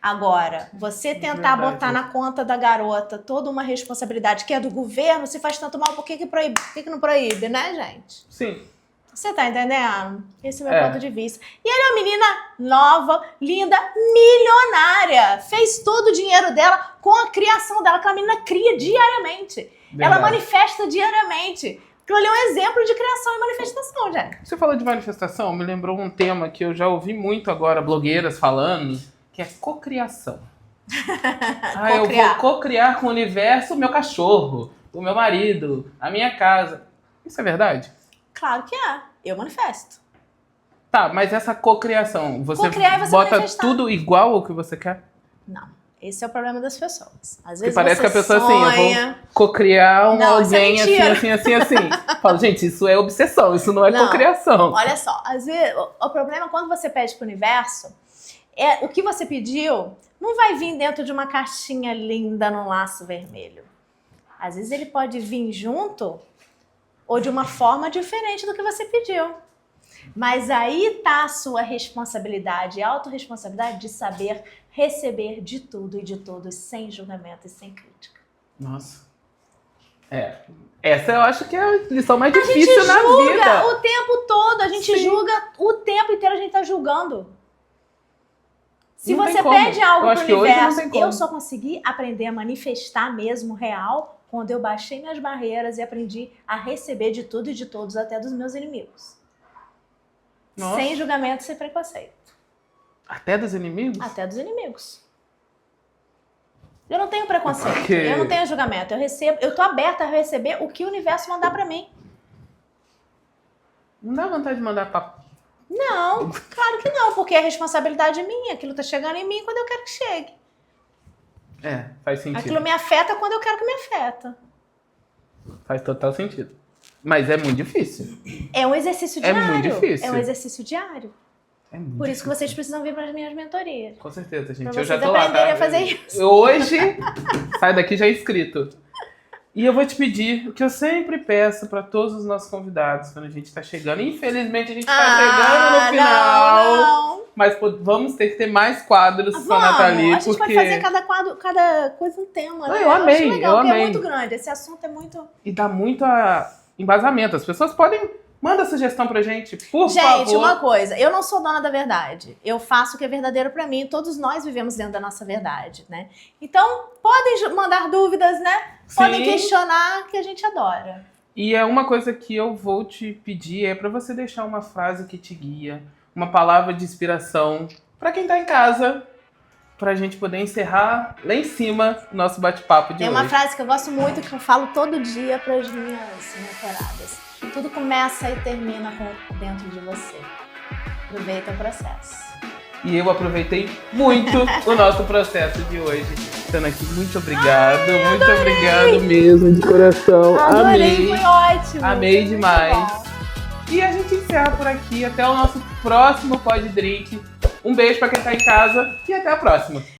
Agora, você tentar botar na conta da garota toda uma responsabilidade que é do governo, se faz tanto mal, por que proíbe? Por que não proíbe, né, gente? Sim. Você tá entendendo? Esse é o meu ponto de vista. E ela é uma menina nova, linda, milionária. Fez todo o dinheiro dela com a criação dela, que a menina cria diariamente. Verdade. Ela manifesta diariamente. Aquilo ali é um exemplo de criação e manifestação, gente. Você falou de manifestação, me lembrou um tema que eu já ouvi muito agora, blogueiras falando, que é cocriação. Eu vou cocriar com o universo o meu cachorro, o meu marido, a minha casa. Isso é verdade? Claro que é. Eu manifesto. Tá, mas essa cocriação, você Cocriar é você bota manifestar. tudo igual ao que você quer? Não. Esse é o problema das pessoas. Às Porque vezes parece você que a pessoa sonha... assim, eu vou cocriar um Não, isso é alguém mentira. assim. Falo, gente, isso é obsessão, isso não é Não. cocriação. Olha só, às vezes, o problema é quando você pede pro universo, o que você pediu não vai vir dentro de uma caixinha linda num laço vermelho. Às vezes ele pode vir junto ou de uma forma diferente do que você pediu. Mas aí tá a sua responsabilidade, a autorresponsabilidade de saber receber de tudo e de todos sem julgamento e sem crítica. Nossa. Essa eu acho que é a lição mais A gente difícil na julga vida. o tempo todo, a gente Sim. julga o tempo inteiro, a gente tá julgando. Se Não tem você como. pede algo Eu acho pro que hoje não universo, tem como. eu só consegui aprender a manifestar mesmo real quando eu baixei minhas barreiras e aprendi a receber de tudo e de todos, até dos meus inimigos. Nossa. Sem julgamento, sem preconceito. Até dos inimigos? Até dos inimigos. Eu não tenho preconceito, Porque- eu não tenho julgamento. Eu tô aberta a receber o que o universo mandar pra mim. Não dá vontade de mandar pra... Não, claro que não, porque é responsabilidade minha. Aquilo tá chegando em mim quando eu quero que chegue. Faz sentido. Aquilo me afeta quando eu quero que me afeta. Faz total sentido. Mas é muito difícil. É um exercício É diário. muito difícil. É um exercício diário. É muito Por isso que difícil. vocês precisam vir para as minhas mentorias. Com certeza, gente. Pra Eu já vocês tô lá, aprenderem tá? a fazer isso. Hoje, sai daqui já inscrito. E eu vou te pedir o que eu sempre peço para todos os nossos convidados quando a gente tá chegando. Infelizmente a gente tá chegando no final. Não. Mas vamos ter que ter mais quadros só Nathalie. A gente pode fazer cada quadro, cada coisa um tema, né? Eu amei, acho legal, eu porque amei. é muito grande. Esse assunto é muito... E dá muito embasamento. As pessoas podem... Manda sugestão pra gente, por favor. Gente, uma coisa, eu não sou dona da verdade. Eu faço o que é verdadeiro pra mim. Todos nós vivemos dentro da nossa verdade, né? Então, podem mandar dúvidas, né? Podem Sim. questionar, que a gente adora. E é uma coisa que eu vou te pedir, é pra você deixar uma frase que te guia, uma palavra de inspiração pra quem tá em casa, pra gente poder encerrar lá em cima o nosso bate-papo de Tem hoje. uma frase que eu gosto muito, que eu falo todo dia pras minhas mentoradas. Tudo começa e termina dentro de você. Aproveita o processo. E eu aproveitei muito o nosso processo de hoje. Estando aqui, muito obrigado. Muito obrigado mesmo, de coração. Adorei, Amei. foi ótimo. Amei Muito demais. bom. E a gente encerra por aqui. Até o nosso próximo Pod Drink. Um beijo pra quem tá em casa e até a próxima.